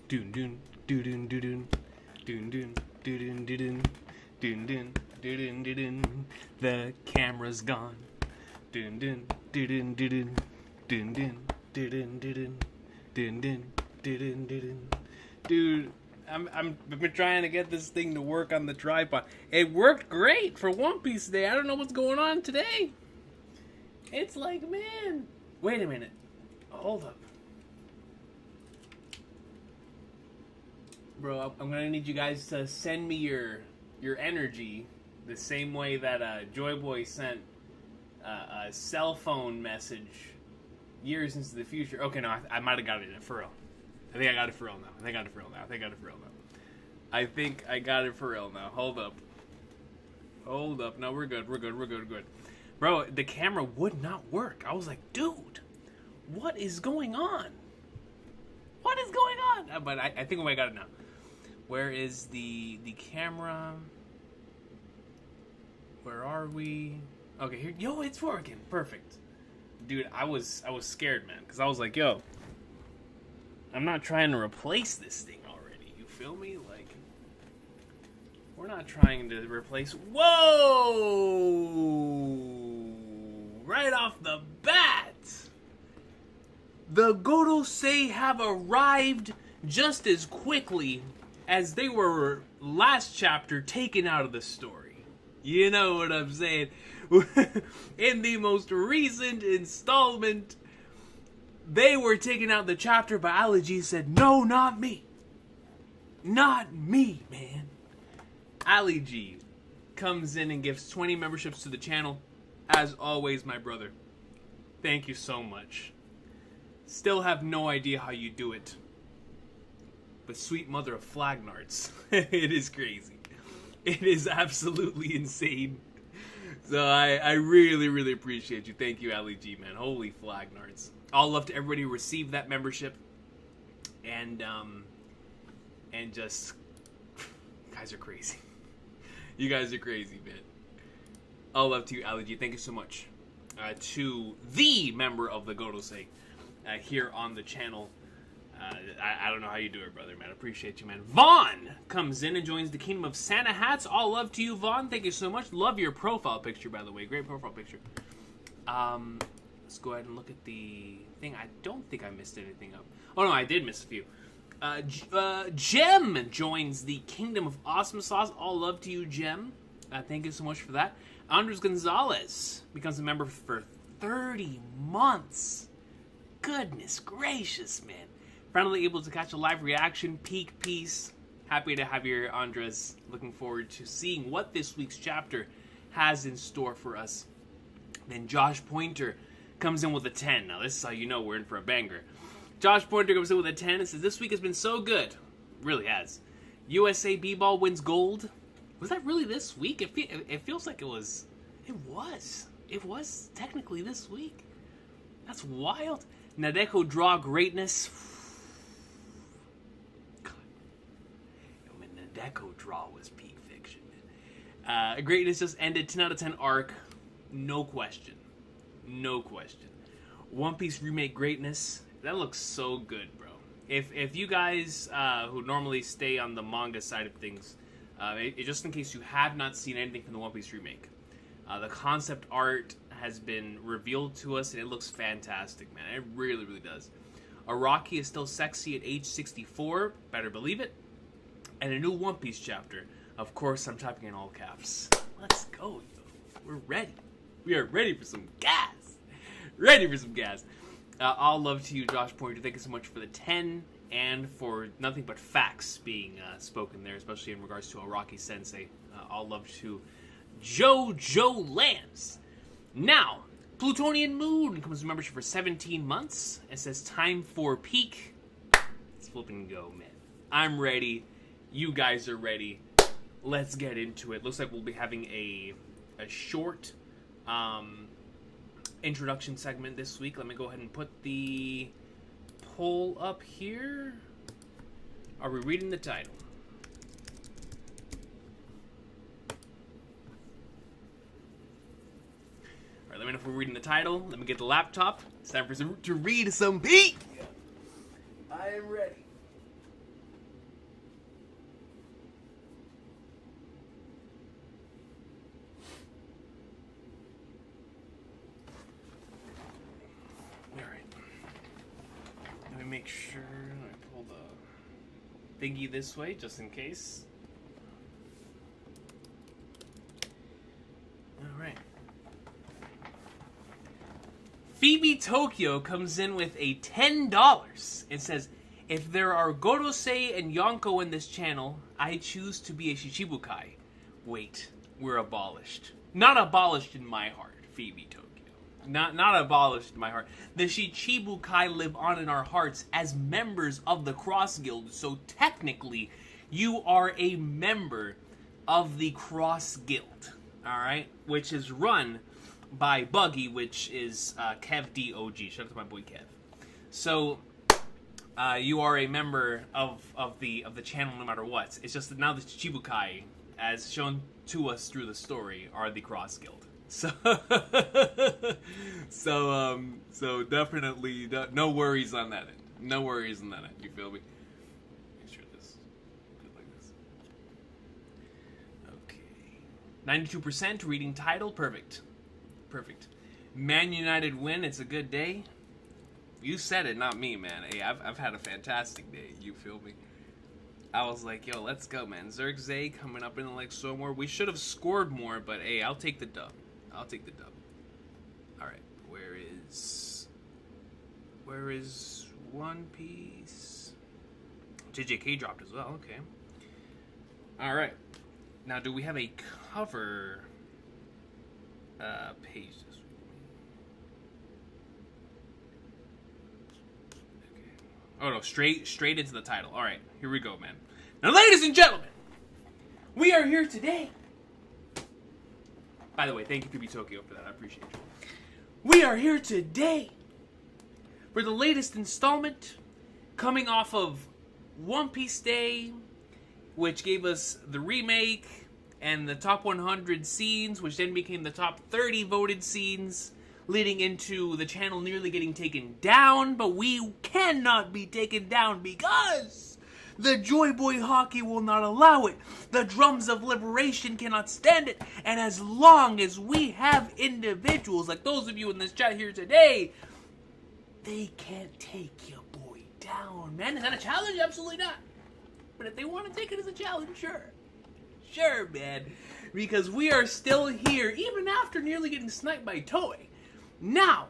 Doon doon doon doon doon doon doon doon doon doon doon doon doon. The camera's gone. Doon doon doon doon doon doon doon doon doon doon doon. Dude, I've been trying to get this thing to work on the tripod. It worked great for One Piece Day. I don't know what's going on today. It's like, man, wait a minute. Hold up. Bro, I'm gonna need you guys to send me your energy the same way that Joy Boy sent a cell phone message years into the future. Okay, no, I might have got it for real. I think I got it for real now. I think I got it for real now. Hold up. No, we're good. Bro, the camera would not work. I was like, dude, what is going on? But I think I got it now. Where is the camera? Where are we? Okay, here. Yo, it's working. Perfect. Dude, I was scared, man, because I was like, yo, I'm not trying to replace this thing already. You feel me? Like, we're not trying to replace. Whoa! Right off the bat, the Godosei have arrived just as quickly as they were last chapter taken out of the story. You know what I'm saying? In the most recent installment, they were taken out of the chapter, but Ali G said, no, not me. Not me, man. Ali G comes in and gives 20 memberships to the channel. As always, my brother. Thank you so much. Still have no idea how you do it. But sweet mother of Flagnards. It is crazy. It is absolutely insane. So I really, really appreciate you. Thank you, Ali G, man. Holy Flagnards. All love to everybody who received that membership. And just... You guys are crazy. You guys are crazy, man. All love to you, Ali G. Thank you so much. To the member of the Godosei here on the channel. I don't know how you do it, brother, man. I appreciate you, man. Vaughn comes in and joins the Kingdom of Santa Hats. All love to you, Vaughn. Thank you so much. Love your profile picture, by the way. Great profile picture. Let's go ahead and look at the thing. I don't think I missed anything up. Oh, no, I did miss a few. Jem joins the Kingdom of Awesome Sauce. All love to you, Jem. Thank you so much for that. Andres Gonzalez becomes a member for 30 months. Goodness gracious, man. Finally able to catch a live reaction, peak piece. Happy to have you here, Andres. Looking forward to seeing what this week's chapter has in store for us. Then Josh Pointer comes in with a 10. Now, this is how you know we're in for a banger. Josh Pointer comes in with a 10 and says, this week has been so good. Really has. USA B-Ball wins gold. Was that really this week? It feels like it was. It was technically this week. That's wild. Nadeko draw greatness. Nadeko draw was peak fiction, man. Greatness just ended. 10 out of 10 arc. No question. One Piece remake greatness. That looks so good, bro. If you guys who normally stay on the manga side of things, just in case you have not seen anything from the One Piece remake, the concept art has been revealed to us and it looks fantastic, man. It really, really does. Araki is still sexy at age 64. Better believe it. And a new One Piece chapter. Of course, I'm typing in all caps. Let's go, yo. We're ready. We are ready for some gas. All love to you, Josh Pointer. Thank you so much for the 10 and for nothing but facts being spoken there, especially in regards to Araki Sensei. All love to Jojo Lance. Now, Plutonian Moon comes to membership for 17 months. It says time for peak. Let's flip and go, man. I'm ready. You guys are ready. Let's get into it. Looks like we'll be having a short introduction segment this week. Let me go ahead and put the poll up here. Are we reading the title? Alright, let me know if we're reading the title. Let me get the laptop. It's time for to read some Pete. I am ready. make sure I pull the thingy this way, just in case. Alright. Phoebe Tokyo comes in with a $10 and says, if there are Gorosei and Yonko in this channel, I choose to be a Shichibukai. Wait, we're abolished. Not abolished in my heart, Phoebe Tokyo. Not abolished in my heart. The Shichibukai live on in our hearts as members of the Cross Guild, so technically, you are a member of the Cross Guild, alright? Which is run by Buggy, which is Kev DOG. Shout out to my boy Kev. So, you are a member of the channel no matter what. It's just that now the Chichibukai, as shown to us through the story, are the Cross Guild. So, so definitely no worries on that end. No worries on that end. You feel me? Make sure this is good like this. Okay. 92% reading title. Perfect. Perfect. Man United win. It's a good day. You said it, not me, man. Hey, I've had a fantastic day. You feel me? I was like, yo, let's go, man. Zergzay coming up in like so more. We should have scored more, but hey, I'll take the dub. I'll take the dub. All right, where is One Piece? JJK dropped as well. Okay. All right. Now, do we have a cover page this week? Okay. Oh no, straight into the title. All right, here we go, man. Now, ladies and gentlemen, we are here today. By the way, thank you, Phoebe Tokyo, for that. I appreciate you. We are here today for the latest installment, coming off of One Piece Day, which gave us the remake and the top 100 scenes, which then became the top 30 voted scenes, leading into the channel nearly getting taken down, but we cannot be taken down because the Joy Boy Hockey will not allow it. The Drums of Liberation cannot stand it. And as long as we have individuals like those of you in this chat here today, they can't take your boy down, man. Is that a challenge? Absolutely not. But if they want to take it as a challenge, sure. Sure, man. Because we are still here, even after nearly getting sniped by Toei. Now,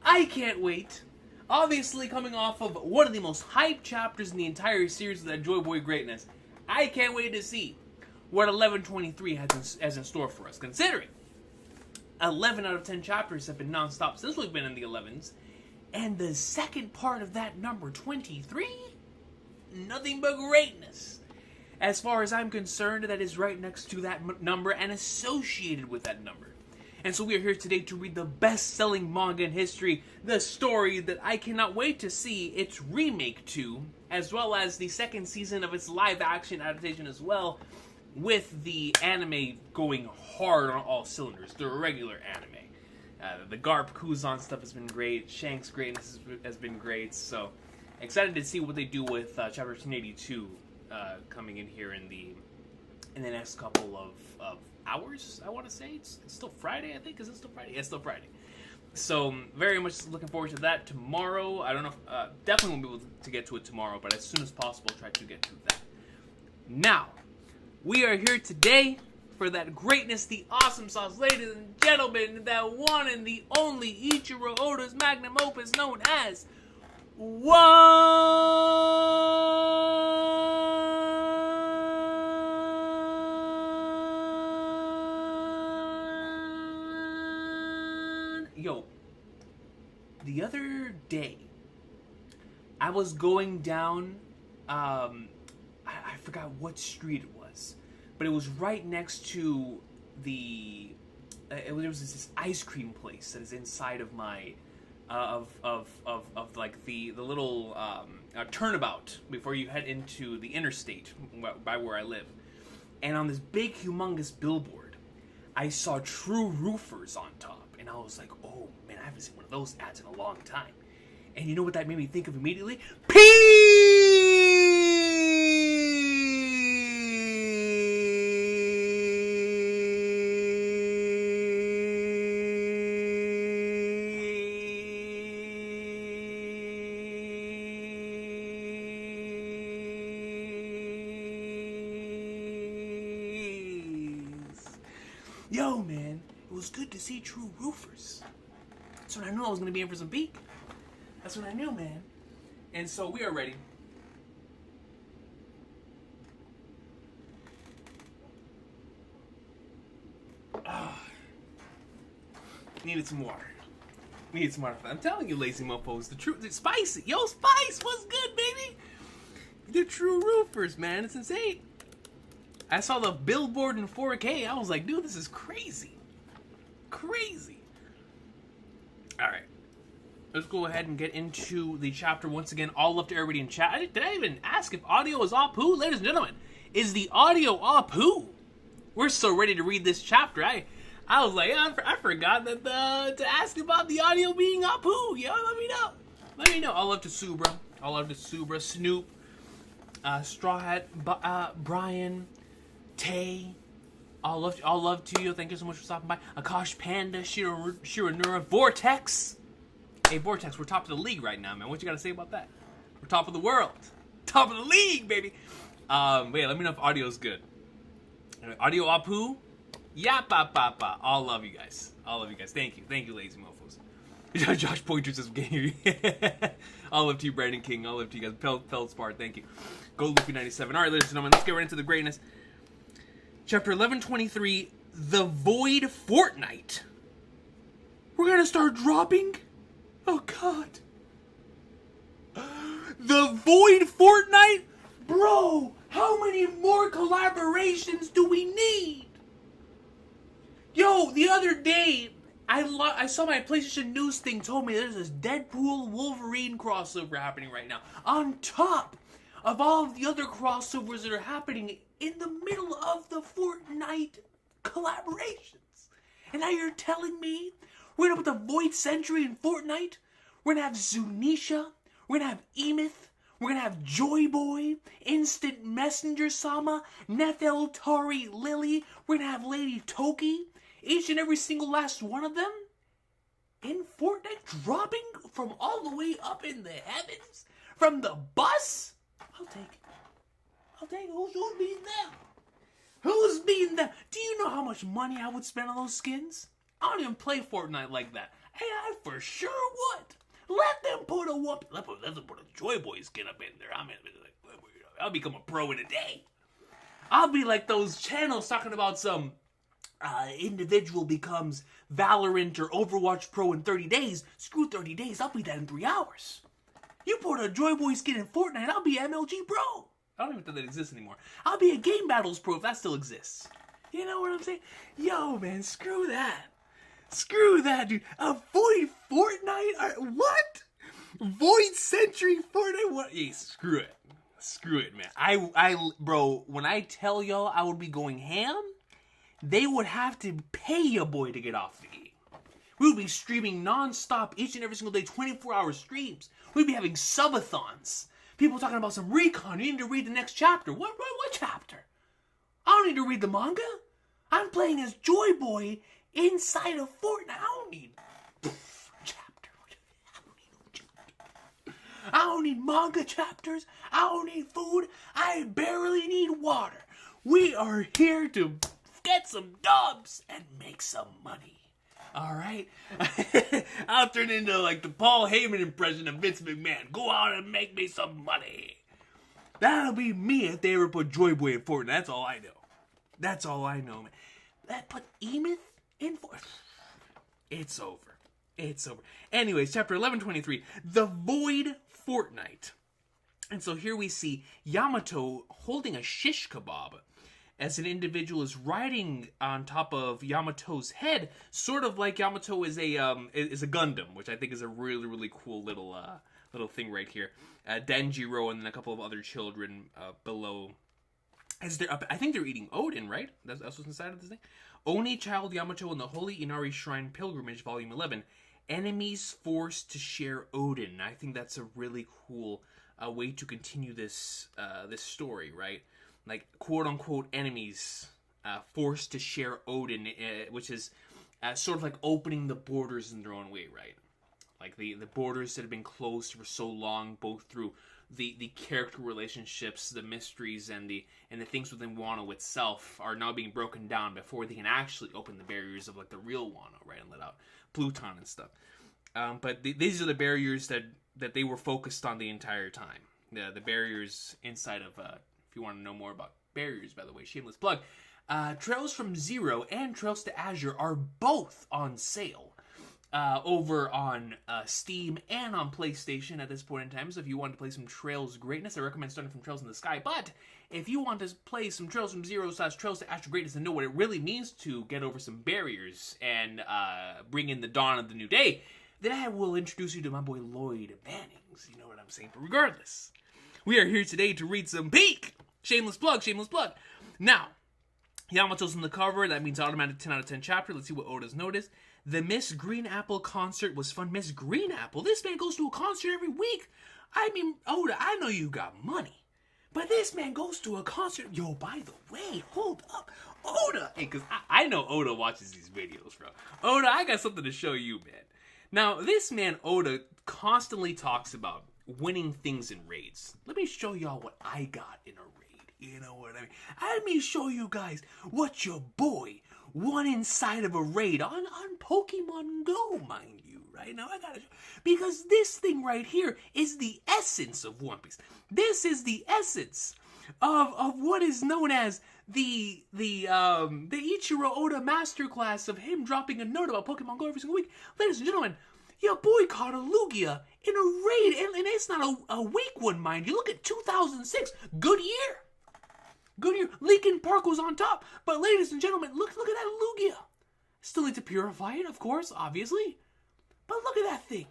I can't wait. Obviously, coming off of one of the most hyped chapters in the entire series of that Joy Boy greatness, I can't wait to see what 1123 has in store for us. Considering 11 out of 10 chapters have been non-stop since we've been in the 11s, and the second part of that number, 23, nothing but greatness. As far as I'm concerned, that is right next to that number and associated with that number. And so we are here today to read the best-selling manga in history, the story that I cannot wait to see its remake to, as well as the second season of its live-action adaptation as well, with the anime going hard on all cylinders, the regular anime. The Garp Kuzan stuff has been great, Shank's greatness has been great, so excited to see what they do with Chapter 1082 coming in here in the next couple of hours, I want to say. It's still Friday, I think. Is it still Friday? Yeah, it's still Friday. So, very much looking forward to that tomorrow. I don't know if, definitely won't be able to get to it tomorrow, but as soon as possible, try to get to that. Now, we are here today for that greatness, the awesome sauce, ladies and gentlemen, that one and the only Ichiro Oda's magnum opus known as Yo, the other day, I was going down, I forgot what street it was, but it was right next to the, there was this ice cream place that is inside of my, like the little turnabout before you head into the interstate by where I live. And on this big, humongous billboard, I saw True Roofers on top. And I was like, oh, man, I haven't seen one of those ads in a long time. And you know what that made me think of immediately? feels good to see true roofers. That's when I knew I was going to be in for some peak. That's when I knew, man. And so we are ready. Needed some water. Needed some water. I'm telling you, lazy mofos, the truth. It's spicy. Yo, Spice, what's good, baby? The true roofers, man. It's insane. I saw the billboard in 4K. I was like, dude, this is crazy. Crazy. All right. Let's go ahead and get into the chapter once again. All love to everybody in chat. Did I even ask if audio is Apu? Ladies and gentlemen, is the audio Apu? We're so ready to read this chapter. I was like, I forgot that to ask about the audio being Apu. Yo, let me know. Let me know. All love to Subra. All love to Subra. Snoop. Straw Hat. Brian. Tay. All love to you. Thank you so much for stopping by. Akash Panda. Shiranura. Vortex. Hey, Vortex, we're top of the league right now, man. What you got to say about that? We're top of the world. Top of the league, baby. But yeah, let me know if audio's good. Audio Apu. Yappa. All love you guys. All love you guys. Thank you. Thank you, lazy mofos. Josh Pointer says, all love to you, Brandon King. All love to you guys. Feldspar, thank you. Go Luffy 97. All right, ladies and gentlemen, let's get right into the greatness. Chapter 1123, The Void Fortnite. We're going to start dropping? Oh, God. The Void Fortnite? Bro, how many more collaborations do we need? Yo, the other day, I saw my PlayStation News thing told me there's this Deadpool Wolverine crossover happening right now. On top of all of the other crossovers that are happening in the middle of the Fortnite collaborations. And now you're telling me we're gonna put the Void Sentry in Fortnite? We're gonna have Zunisha. We're gonna have Emeth. We're gonna have Joy Boy, Instant Messenger Sama, Nethel Tari Lily. We're gonna have Lady Toki. Each and every single last one of them in Fortnite, dropping from all the way up in the heavens from the bus. I'll take it. I'll take it. Who's beating them? Who's beating them? Do you know how much money I would spend on those skins? I don't even play Fortnite like that. Hey, I for sure would. Let them put a whoop. Let them put a Joy Boy skin up in there. I'll become a pro in a day. I'll be like those channels talking about some individual becomes Valorant or Overwatch Pro in 30 days. Screw 30 days. I'll be that in 3 hours. You put a Joy Boy skin in Fortnite, I'll be MLG Pro. I don't even think that exists anymore. I'll be a Game Battles Pro if that still exists. You know what I'm saying? Yo, man, screw that. Screw that, dude. A Void Fortnite? What? Void Sentry Fortnite? What? Yeah, screw it. Screw it, man. Bro, when I tell y'all I would be going ham, they would have to pay your boy to get off the game. We would be streaming non-stop each and every single day, 24-hour streams. We'd be having subathons. People talking about some Recon. You need to read the next chapter. What chapter? I don't need to read the manga. I'm playing as Joy Boy inside of Fortnite. I don't need chapter. I don't need manga chapters. I don't need food. I barely need water. We are here to get some dubs and make some money. All right? I'll turn into like the Paul Heyman impression of Vince McMahon. Go out and make me some money. That'll be me if they ever put Joy Boy in Fortnite. That's all I know. That's all I know, man. That put Emeth in Fortnite. It's over. It's over. Anyways, chapter 1123, The Void Fortnite. And so here we see Yamato holding a shish kebab as an individual is riding on top of Yamato's head, sort of like Yamato is a Gundam, which I think is a really, really cool little thing right here. Denjiro and then a couple of other children below. As they're up, I think they're eating Odin, right? That's what's inside of this thing. Oni, Child Yamato, and the Holy Inari Shrine Pilgrimage, Volume 11. Enemies forced to share Odin. I think that's a really cool way to continue this story, right? Like, quote-unquote enemies forced to share Odin, which is sort of like opening the borders in their own way, right? Like the borders that have been closed for so long, both through the character relationships, the mysteries, and the things within Wano itself are now being broken down before they can actually open the barriers of like the real Wano, right, and let out Pluton and stuff. But these are the barriers that they were focused on the entire time. The barriers inside of, if you want to know more about barriers, by the way, shameless plug, Trails from Zero and Trails to Azure are both on sale over on Steam and on PlayStation at this point in time. So if you want to play some Trails greatness, I recommend starting from Trails in the Sky. But if you want to play some Trails from Zero / Trails to Azure greatness and know what it really means to get over some barriers and bring in the dawn of the new day, then I will introduce you to my boy Lloyd Bannings. You know what I'm saying? But regardless, we are here today to read some Peak! Shameless plug, shameless plug. Now, Yamato's on the cover. That means automatic 10 out of 10 chapter. Let's see what Oda's noticed. The Miss Green Apple concert was fun. Miss Green Apple? This man goes to a concert every week. I mean, Oda, I know you got money, but this man goes to a concert. Yo, by the way, hold up. Oda! Hey, because I know Oda watches these videos, bro. Oda, I got something to show you, man. Now, this man, Oda, constantly talks about winning things in raids. Let me show y'all what I got in a raid. You know what I mean? Let me show you guys what your boy won inside of a raid on Pokemon Go, mind you. Right now, I gotta show, because this thing right here is the essence of One Piece. This is the essence of what is known as the Ichiro Oda masterclass of him dropping a note about Pokemon Go every single week. Ladies and gentlemen, your boy caught a Lugia in a raid, and it's not a weak one, mind you. Look at 2006, good year. Good year. Linkin Park was on top, but ladies and gentlemen, look at that Lugia. Still need to purify it, of course, obviously, but look at that thing.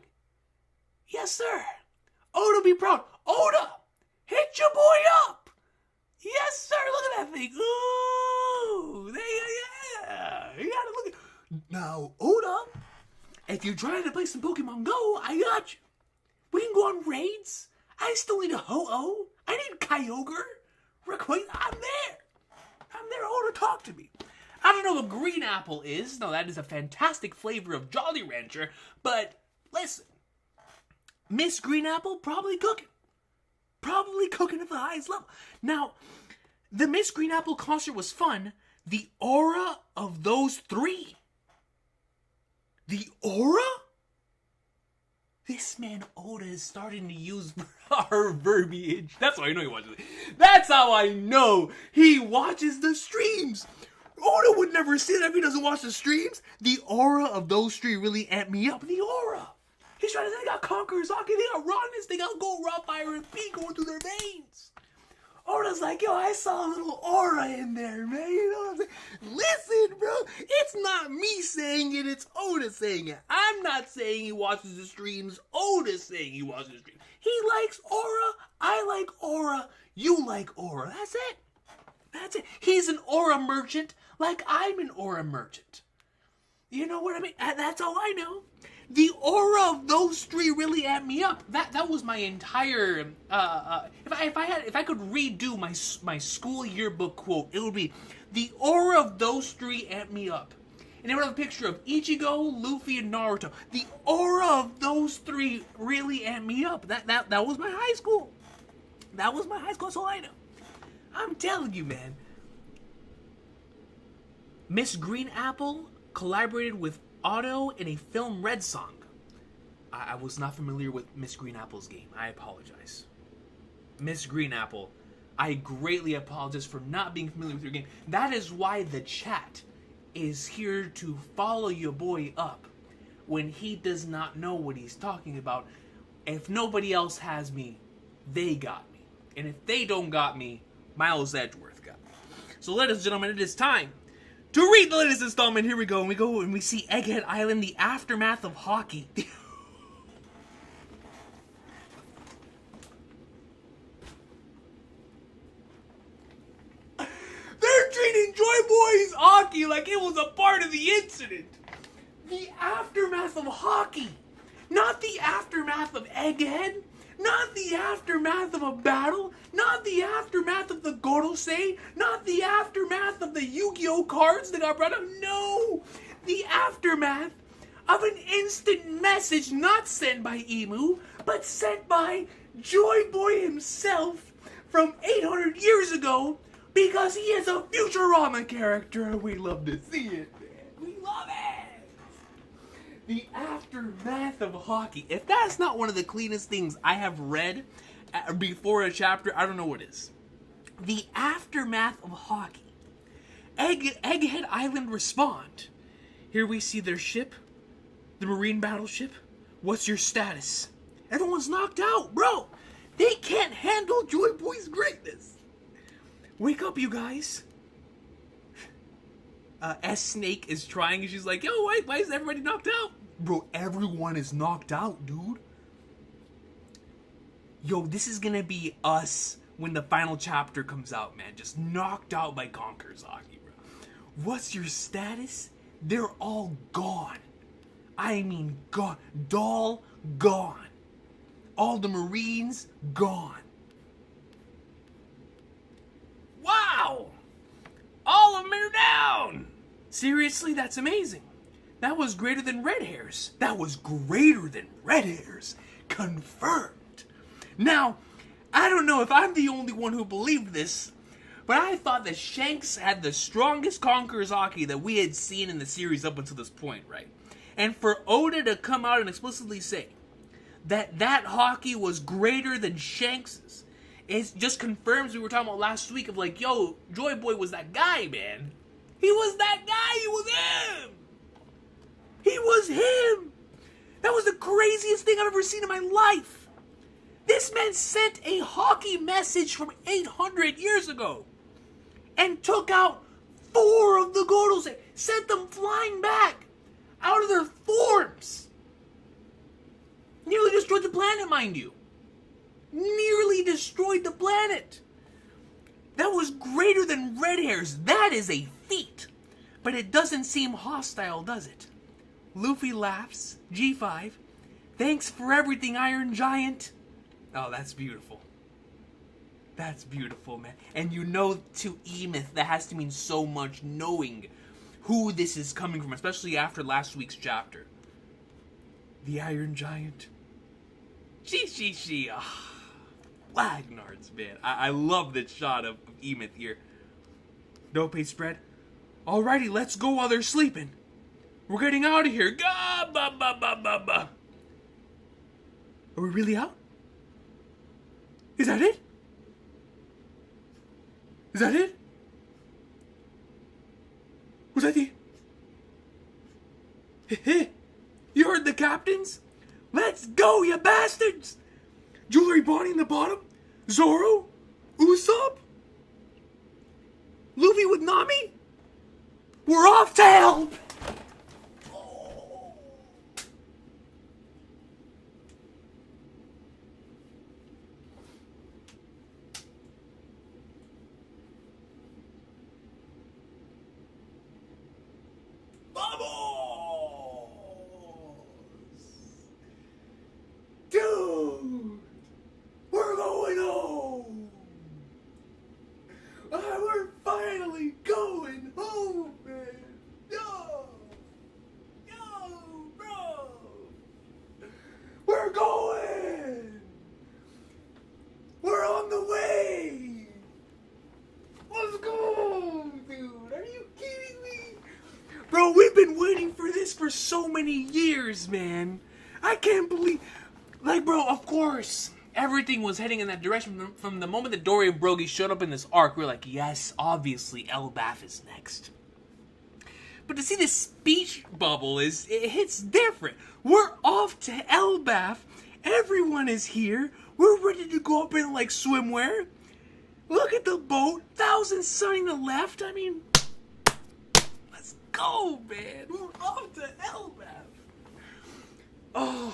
Yes, sir. Oda, be proud. Oda, hit your boy up. Yes, sir. Look at that thing. Ooh, yeah. You gotta look at. Now, Oda, if you're trying to play some Pokemon Go, I got you. We can go on raids. I still need a Ho-Oh. I need Kyogre. Recon. I'm there. Oda, talk to me. I don't know what Green Apple is. No, that is a fantastic flavor of Jolly Rancher. But listen, Miss Green Apple probably cooking. Probably cooking at the highest level. Now, the Miss Green Apple concert was fun. The aura of those three. The aura? This man Oda is starting to use our verbiage. That's how I know he watches it. That's how I know he watches the streams. Oda would never say that if he doesn't watch the streams. The aura of those three really amped me up. The aura. He's trying to say they got Conqueror's Aki, they got Rawness, they got Gold Raw Fire and P going through their veins. Oda's like, yo, I saw a little aura in there, man. You know what I'm saying? Listen, bro, it's not me saying it, it's Oda saying it. I'm not saying he watches the streams. Oda's saying he watches the streams. He likes aura, I like aura, you like aura. That's it. That's it. He's an aura merchant like I'm an aura merchant. You know what I mean? That's all I know. The aura of those three really amped me up. That was my entire. If I could redo my school yearbook quote, it would be the aura of those three amped me up. And it would have a picture of Ichigo, Luffy, and Naruto. The aura of those three really amped me up. That was my high school. That was my high school. That's all I know. I'm telling you, man. Miss Green Apple collaborated with Otto in a film Red Song. I was not familiar with Miss Green Apple's game. I apologize. Miss Green Apple, I greatly apologize for not being familiar with your game. That is why the chat is here to follow your boy up when he does not know what he's talking about. If nobody else has me, they got me. And if they don't got me, Miles Edgeworth got me. So ladies and gentlemen, it is time to read the latest installment. Here we go and we see Egghead Island, the aftermath of hockey. They're treating Joy Boy's hockey like it was a part of the incident. The aftermath of hockey. Not the aftermath of Egghead. Not the aftermath of a battle. Not the aftermath of the Gorosei. Not the aftermath of the Yu-Gi-Oh cards that got brought up. No! The aftermath of an instant message not sent by Emu, but sent by Joy Boy himself from 800 years ago, because he is a Futurama character and we love to see it, man. We love it! The aftermath of hockey. If that's not one of the cleanest things I have read before a chapter, I don't know what is. The aftermath of hockey. Egghead Island respond. Here we see their ship, the Marine battleship. What's your status? Everyone's knocked out, bro. They can't handle Joy Boy's greatness. Wake up, you guys. S-Snake is trying, and she's like, yo, why is everybody knocked out? Bro, everyone is knocked out, dude. Yo, this is gonna be us when the final chapter comes out, man. Just knocked out by Konkerzaki, bro. What's your status? They're all gone. I mean, gone. Doll, gone. All the Marines, gone. Wow! All of them are down! Seriously, that's amazing. That was greater than red hairs. That was greater than red hairs. Confirmed. Now, I don't know if I'm the only one who believed this, but I thought that Shanks had the strongest Konkerzaki that we had seen in the series up until this point, right? And for Oda to come out and explicitly say that hockey was greater than Shanks's, it just confirms we were talking about last week of like, yo, Joy Boy was that guy, man. He was that guy. He was him. He was him. That was the craziest thing I've ever seen in my life. This man sent a hockey message from 800 years ago and took out 4 of the Godose, sent them flying back out of their forms. Nearly destroyed the planet, mind you. Nearly destroyed the planet. That was greater than red hairs. That is a feat. But it doesn't seem hostile, does it? Luffy laughs. G5. Thanks for everything, Iron Giant. Oh, that's beautiful. That's beautiful, man. And you know, to Emeth, that has to mean so much, knowing who this is coming from, especially after last week's chapter. The Iron Giant. She. Lagnards, man. I love this shot of Emeth here. Dope spread. Alrighty, let's go while they're sleeping. We're getting out of here. Ga ba ba ba ba ba. Are we really out? Is that it? Is that it? Was that the... You heard the captains? Let's go, you bastards! Jewelry Bonnie in the bottom? Zoro? Usopp? Luffy with Nami? We're off to help! Dude! We're going home! We're finally going home, man! Yo, bro! We're going! We're on the way! Let's go, dude! Are you kidding me? Bro, we've been waiting for this for so many years, man. I can't believe... Like, bro, of course, everything was heading in that direction from the moment that Dory and Brogy showed up in this arc. We're like, yes, obviously, Elbaf is next. But to see this speech bubble it hits different. We're off to Elbaf. Everyone is here. We're ready to go up in, like, swimwear. Look at the boat. Thousand Sunny to the left. I mean, let's go, man. We're off to Elbaf. Oh...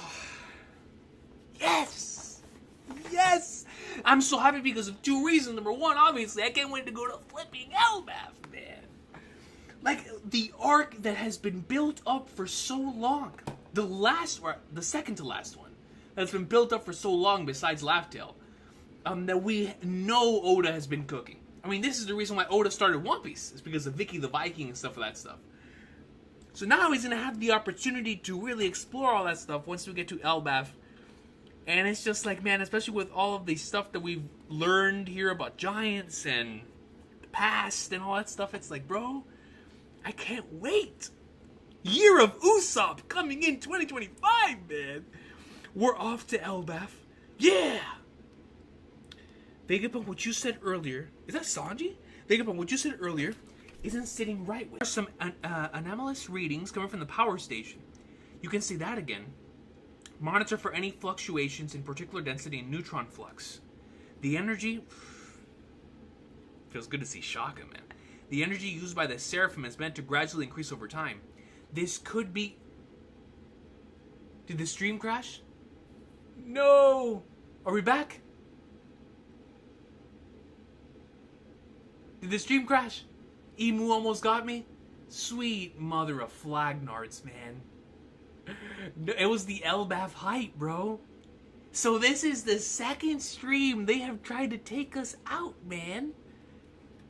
Yes! I'm so happy because of 2 reasons. Number 1, obviously, I can't wait to go to flipping Elbaf, man. Like, the arc that has been built up for so long. The second to last one. That's been built up for so long besides Laugh-Tale. That we know Oda has been cooking. I mean, this is the reason why Oda started One Piece. It's because of Vicky the Viking and stuff of that stuff. So now he's gonna have the opportunity to really explore all that stuff once we get to Elbaf. And it's just like, man, especially with all of the stuff that we've learned here about giants and the past and all that stuff, it's like, bro, I can't wait. Year of Usopp coming in 2025, man. We're off to Elbaf. Yeah! Vega Punk, what you said earlier, is that Sanji? Vega Punk, what you said earlier isn't sitting right with. There's some anomalous readings coming from the power station. You can see that again. Monitor for any fluctuations in particular density and neutron flux. The energy... Feels good to see Shaka, man. The energy used by the Seraphim is meant to gradually increase over time. This could be... Did the stream crash? No! Are we back? Did the stream crash? Emu almost got me? Sweet mother of Flagnards, man. It was the Elbaf hype, bro. So this is the second stream they have tried to take us out, man.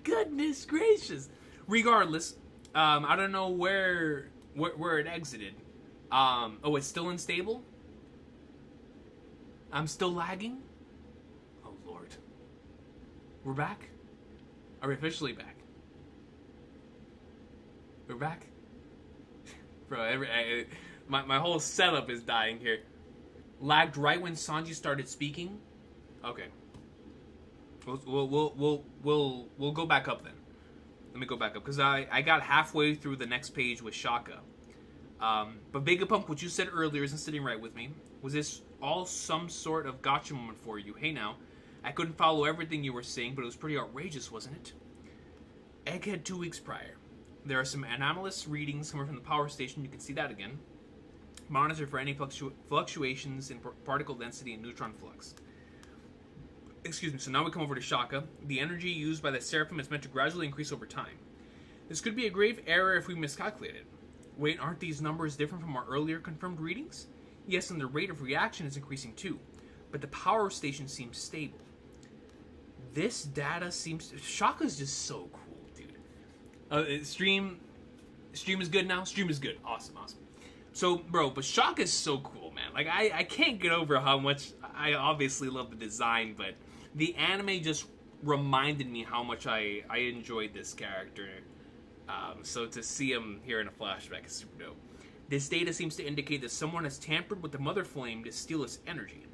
Goodness gracious. Regardless, I don't know where it exited. Oh, it's still unstable? I'm still lagging? Oh, Lord. We're back? Are we officially back? We're back? Bro, my whole setup is dying here. Lagged right when Sanji started speaking? Okay. We'll go back up then. Let me go back up, because I got halfway through the next page with Shaka. But Vega Punk, what you said earlier isn't sitting right with me. Was this all some sort of gotcha moment for you? Hey now, I couldn't follow everything you were saying, but it was pretty outrageous, wasn't it? Egghead 2 weeks prior. There are some anomalous readings coming from the power station. You can see that again. Monitor for any fluctuations in particle density and neutron flux. Excuse me, so now we come over to Shaka. The energy used by the Seraphim is meant to gradually increase over time. This could be a grave error if we miscalculated. Wait, aren't these numbers different from our earlier confirmed readings? Yes, and the rate of reaction is increasing too, but the power station seems stable. This data seems... Shaka's just so cool, dude. Stream is good now? Stream is good. Awesome. So, bro, but Shaka's so cool, man. Like, I can't get over how much... I obviously love the design, but the anime just reminded me how much I enjoyed this character. So to see him here in a flashback is super dope. This data seems to indicate that someone has tampered with the Mother Flame to steal its energy.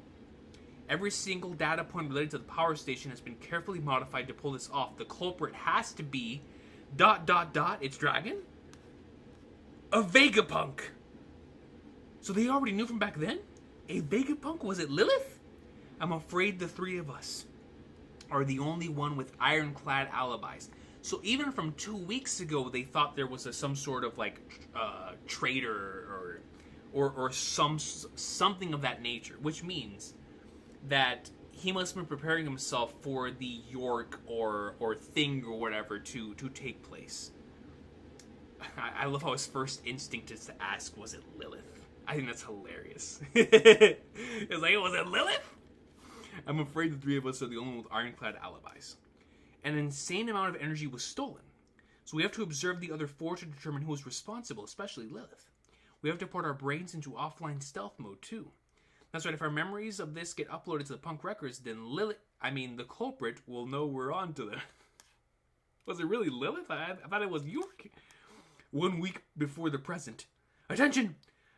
Every single data point related to the power station has been carefully modified to pull this off. The culprit has to be... ... It's Dragon? A Vega Punk! So they already knew from back then? A Vega Punk? Was it Lilith? I'm afraid the three of us are the only one with ironclad alibis. So even from 2 weeks ago, they thought there was some sort of like traitor or something of that nature, which means that he must have been preparing himself for the York or thing or whatever to take place. I love how his first instinct is to ask, was it Lilith? I think that's hilarious. It's like, was it Lilith? I'm afraid the three of us are the only one with ironclad alibis. An insane amount of energy was stolen. So we have to observe the other four to determine who is responsible, especially Lilith. We have to put our brains into offline stealth mode too. That's right, if our memories of this get uploaded to the Punk records, then the culprit will know we're on to them. Was it really Lilith? I thought it was York. 1 week before the present. Attention!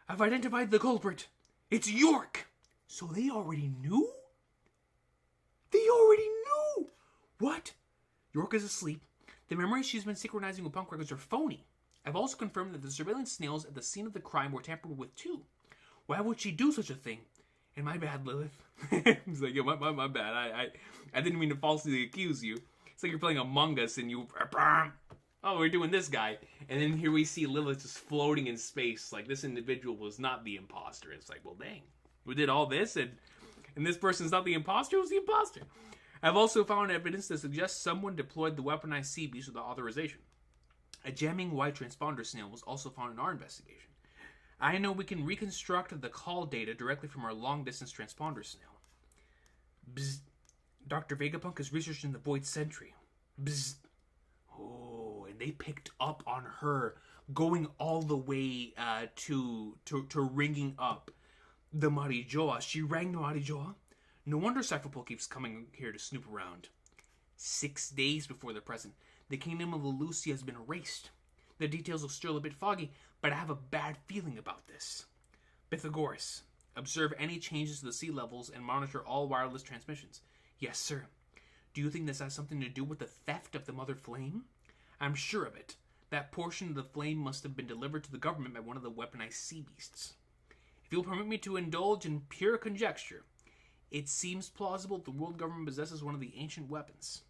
I've identified the culprit. It's York! So they already knew? They already knew! What? York is asleep. The memories she's been synchronizing with Punk records are phony. I've also confirmed that the surveillance snails at the scene of the crime were tampered with too. Why would she do such a thing? And my bad, Lilith. He's like, yo, my bad. I didn't mean to falsely accuse you. It's like you're playing Among Us and you... Oh, we're doing this guy. And then here we see Lilith just floating in space. Like, this individual was not the imposter. It's like, well, dang. We did all this and this person's not the imposter? Who's the imposter? I've also found evidence that suggests someone deployed the weaponized sea beast without authorization. A jamming white transponder snail was also found in our investigation. I know we can reconstruct the call data directly from our long-distance transponder snail. Bzz. Dr. Vega Punk is researching the Void Sentry. Bzz. Oh, and they picked up on her going all the way to ringing up the Marijoa. She rang the Marijoa. No wonder Cypherpole keeps coming here to snoop around. 6 days before the present, the kingdom of Lucia has been erased. The details are still a bit foggy, but I have a bad feeling about this. Pythagoras, observe any changes to the sea levels and monitor all wireless transmissions. Yes, sir. Do you think this has something to do with the theft of the Mother Flame? I'm sure of it. That portion of the flame must have been delivered to the government by one of the weaponized sea beasts. If you'll permit me to indulge in pure conjecture, it seems plausible that the world government possesses one of the ancient weapons.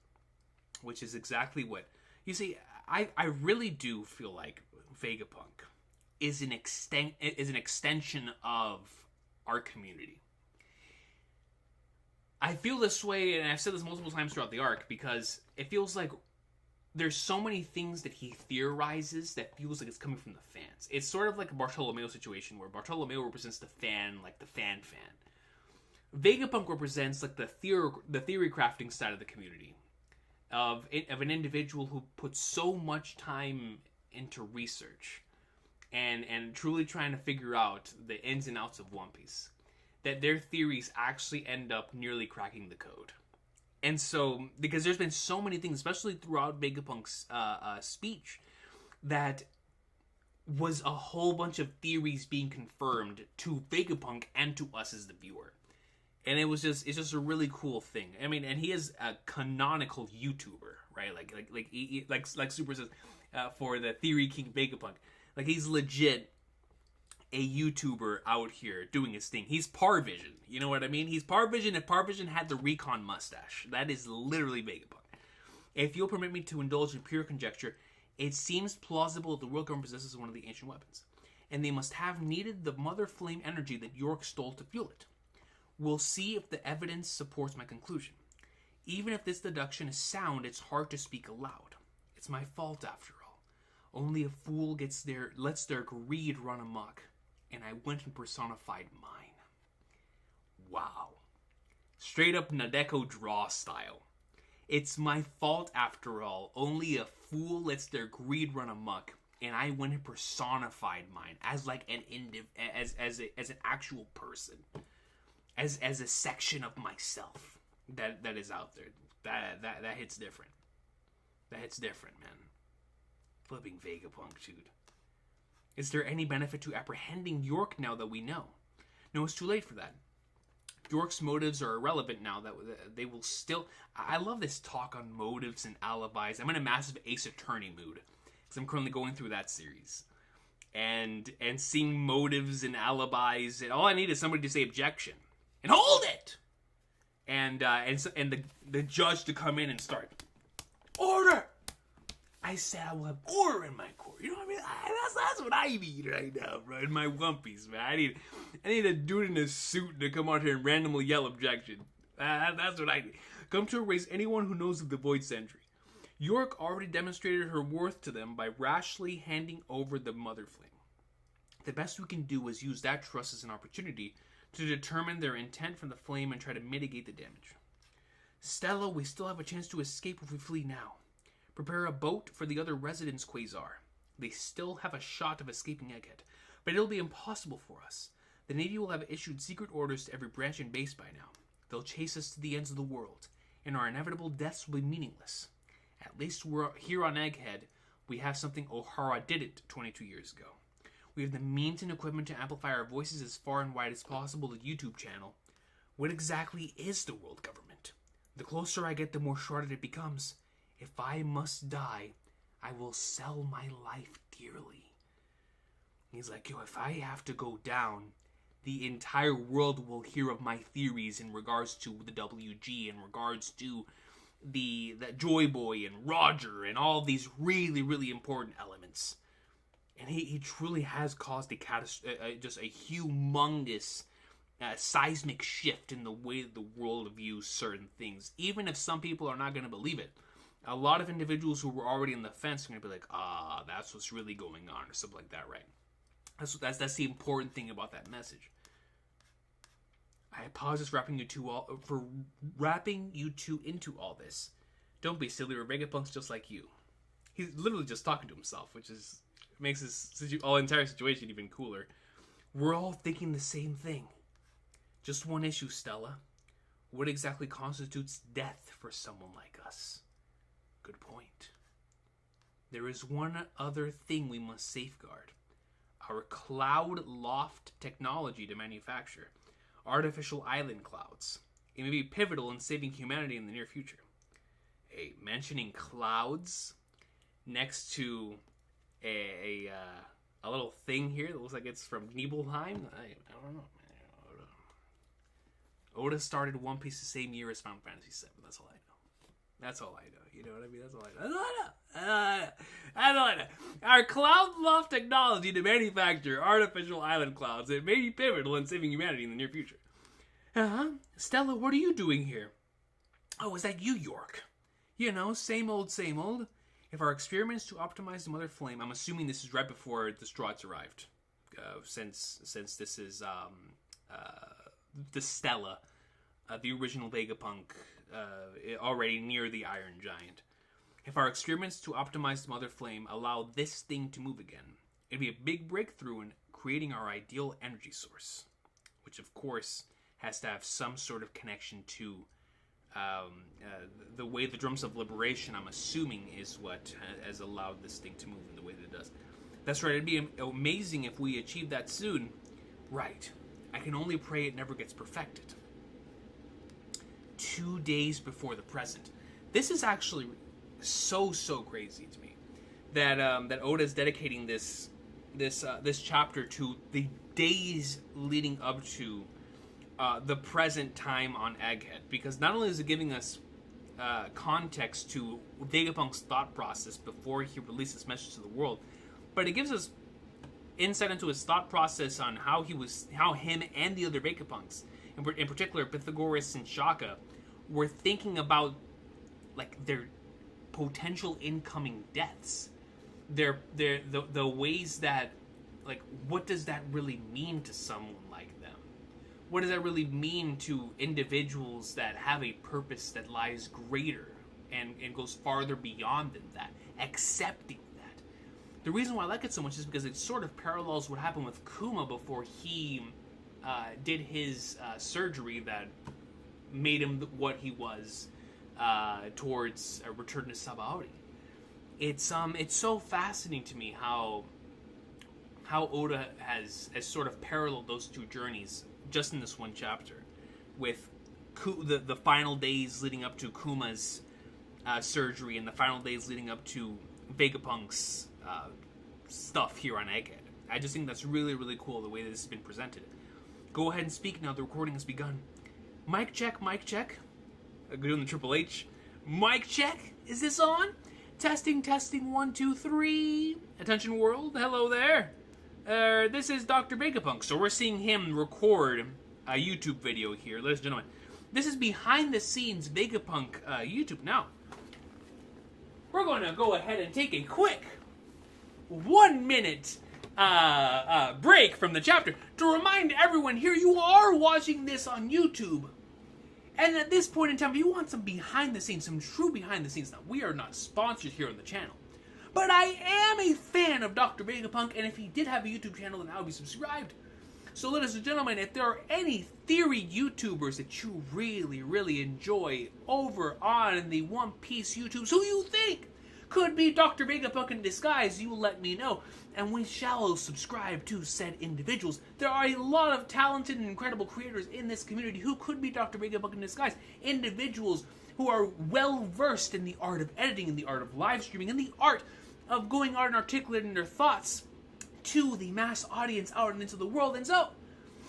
Which is exactly what... You see, I really do feel like Vega Punk is an extension of our community. I feel this way, and I've said this multiple times throughout the arc, because it feels like there's so many things that he theorizes that feels like it's coming from the fans. It's sort of like a Bartolomeo situation, where Bartolomeo represents the fan, like the fan. Vegapunk represents like the theory crafting side of the community. Of an individual who puts so much time into research and truly trying to figure out the ins and outs of One Piece, that their theories actually end up nearly cracking the code. And so, because there's been so many things, especially throughout Vegapunk's speech, that was a whole bunch of theories being confirmed to Vegapunk and to us as the viewer. And it's just a really cool thing. I mean, and he is a canonical YouTuber, right? Like Super says, for the Theory King Vegapunk. Like, he's legit a YouTuber out here doing his thing. He's Parvision, you know what I mean? He's Parvision if Parvision had the Recon mustache. That is literally Vegapunk. If you'll permit me to indulge in pure conjecture, it seems plausible that the world government possesses one of the ancient weapons, and they must have needed the Mother Flame energy that York stole to fuel it. We'll see if the evidence supports my conclusion. Even if this deduction is sound, it's hard to speak aloud. It's my fault, after all. Only a fool lets their greed run amok, and I went and personified mine. Wow. Straight up Nadeko draw style. It's my fault, after all. Only a fool lets their greed run amok, and I went and personified mine as like as an actual person. As a section of myself that is out there. That hits different. That hits different, man. Flipping Vegapunk, dude. Is there any benefit to apprehending York now that we know? No, it's too late for that. York's motives are irrelevant now that they will still... I love this talk on motives and alibis. I'm in a massive Ace Attorney mood, because I'm currently going through that series. And seeing motives and alibis, and all I need is somebody to say objection. And hold it! And the judge to come in and start, order! I said I will have order in my court. You know what I mean? That's what I need right now, bro. In my One Piece, man. I need a dude in a suit to come out here and randomly yell objection. That's what I need. Come to erase anyone who knows of the Void Sentry. York already demonstrated her worth to them by rashly handing over the Mother Flame. The best we can do is use that trust as an opportunity to determine their intent from the flame and try to mitigate the damage. Stella, we still have a chance to escape if we flee now. Prepare a boat for the other residents, Quasar. They still have a shot of escaping Egghead, but it'll be impossible for us. The Navy will have issued secret orders to every branch and base by now. They'll chase us to the ends of the world, and our inevitable deaths will be meaningless. At least we're here on Egghead. We have something O'Hara didn't 22 years ago. We have the means and equipment to amplify our voices as far and wide as possible to the YouTube channel. What exactly is the world government? The closer I get, the more shrouded it becomes. If I must die, I will sell my life dearly. He's like, yo, if I have to go down, the entire world will hear of my theories in regards to the WG, in regards to the Joy Boy and Roger and all these really, really important elements. And he truly has caused just a humongous seismic shift in the way the world views certain things. Even if some people are not going to believe it, a lot of individuals who were already on the fence are going to be like, that's what's really going on, or something like that, right? That's the important thing about that message. I apologize for wrapping you two into all this. Don't be silly, Vegapunk's just like you. He's literally just talking to himself, which is makes this entire situation even cooler. We're all thinking the same thing. Just one issue, Stella. What exactly constitutes death for someone like us? Good point. There is one other thing we must safeguard. Our cloud loft technology to manufacture artificial island clouds. It may be pivotal in saving humanity in the near future. Hey, mentioning clouds next to a little thing here that looks like it's from Nibelheim. I don't know. Oda started One Piece the same year as Final Fantasy VII. That's all I know. That's all I know. You know what I mean? That's all I know. That's all I know. Our cloud loft technology to manufacture artificial island clouds. It may be pivotal in saving humanity in the near future. Stella, what are you doing here? Oh, is that you, York? You know, same old, same old. If our experiments to optimize the Mother Flame, I'm assuming this is right before the Strahds arrived, since this is the Stella, the original Vega Punk, already near the Iron Giant. If our experiments to optimize the Mother Flame allow this thing to move again, it'd be a big breakthrough in creating our ideal energy source, which of course has to have some sort of connection to the way the Drums of Liberation, I'm assuming, is what has allowed this thing to move in the way that it does. That's right, it'd be amazing if we achieve that soon. Right. I can only pray it never gets perfected. 2 days before the present. This is actually so crazy to me that that Oda's dedicating this chapter to the days leading up to the present time on Egghead, because not only is it giving us context to Vegapunk's thought process before he released this message to the world, but it gives us insight into his thought process on how him and the other Vegapunks, in particular Pythagoras and Shaka, were thinking about like their potential incoming deaths, the ways that, like, what does that really mean to someone like them? What does that really mean to individuals that have a purpose that lies greater and goes farther beyond than that, accepting that? The reason why I like it so much is because it sort of parallels what happened with Kuma before he did his surgery that made him what he was towards a return to Sabaody. It's so fascinating to me how Oda has sort of paralleled those two journeys just in this one chapter, with the final days leading up to Kuma's surgery and the final days leading up to Vegapunk's stuff here on Egghead. I just think that's really cool the way this has been presented. Go ahead and speak now. The recording has begun. Mic check, mic check. Doing the Triple H. Mic check. Is this on? Testing, 1, 2, 3. Attention world. Hello there. This is Dr. Vegapunk. So we're seeing him record a YouTube video here, ladies and gentlemen. This is behind the scenes Vegapunk YouTube. Now, we're going to go ahead and take a quick 1 minute break from the chapter to remind everyone here you are watching this on YouTube. And at this point in time, if you want some behind the scenes, some true behind the scenes, now we are not sponsored here on the channel, but I am a fan of Dr. Vegapunk, and if he did have a YouTube channel, then I would be subscribed. So ladies and gentlemen, if there are any theory YouTubers that you really enjoy over on the One Piece YouTubes, who you think could be Dr. Vegapunk in disguise, you let me know, and we shall subscribe to said individuals. There are a lot of talented and incredible creators in this community who could be Dr. Vegapunk in disguise. Individuals who are well versed in the art of editing, in the art of live streaming, in the art of going out and articulating their thoughts to the mass audience out and into the world. And so,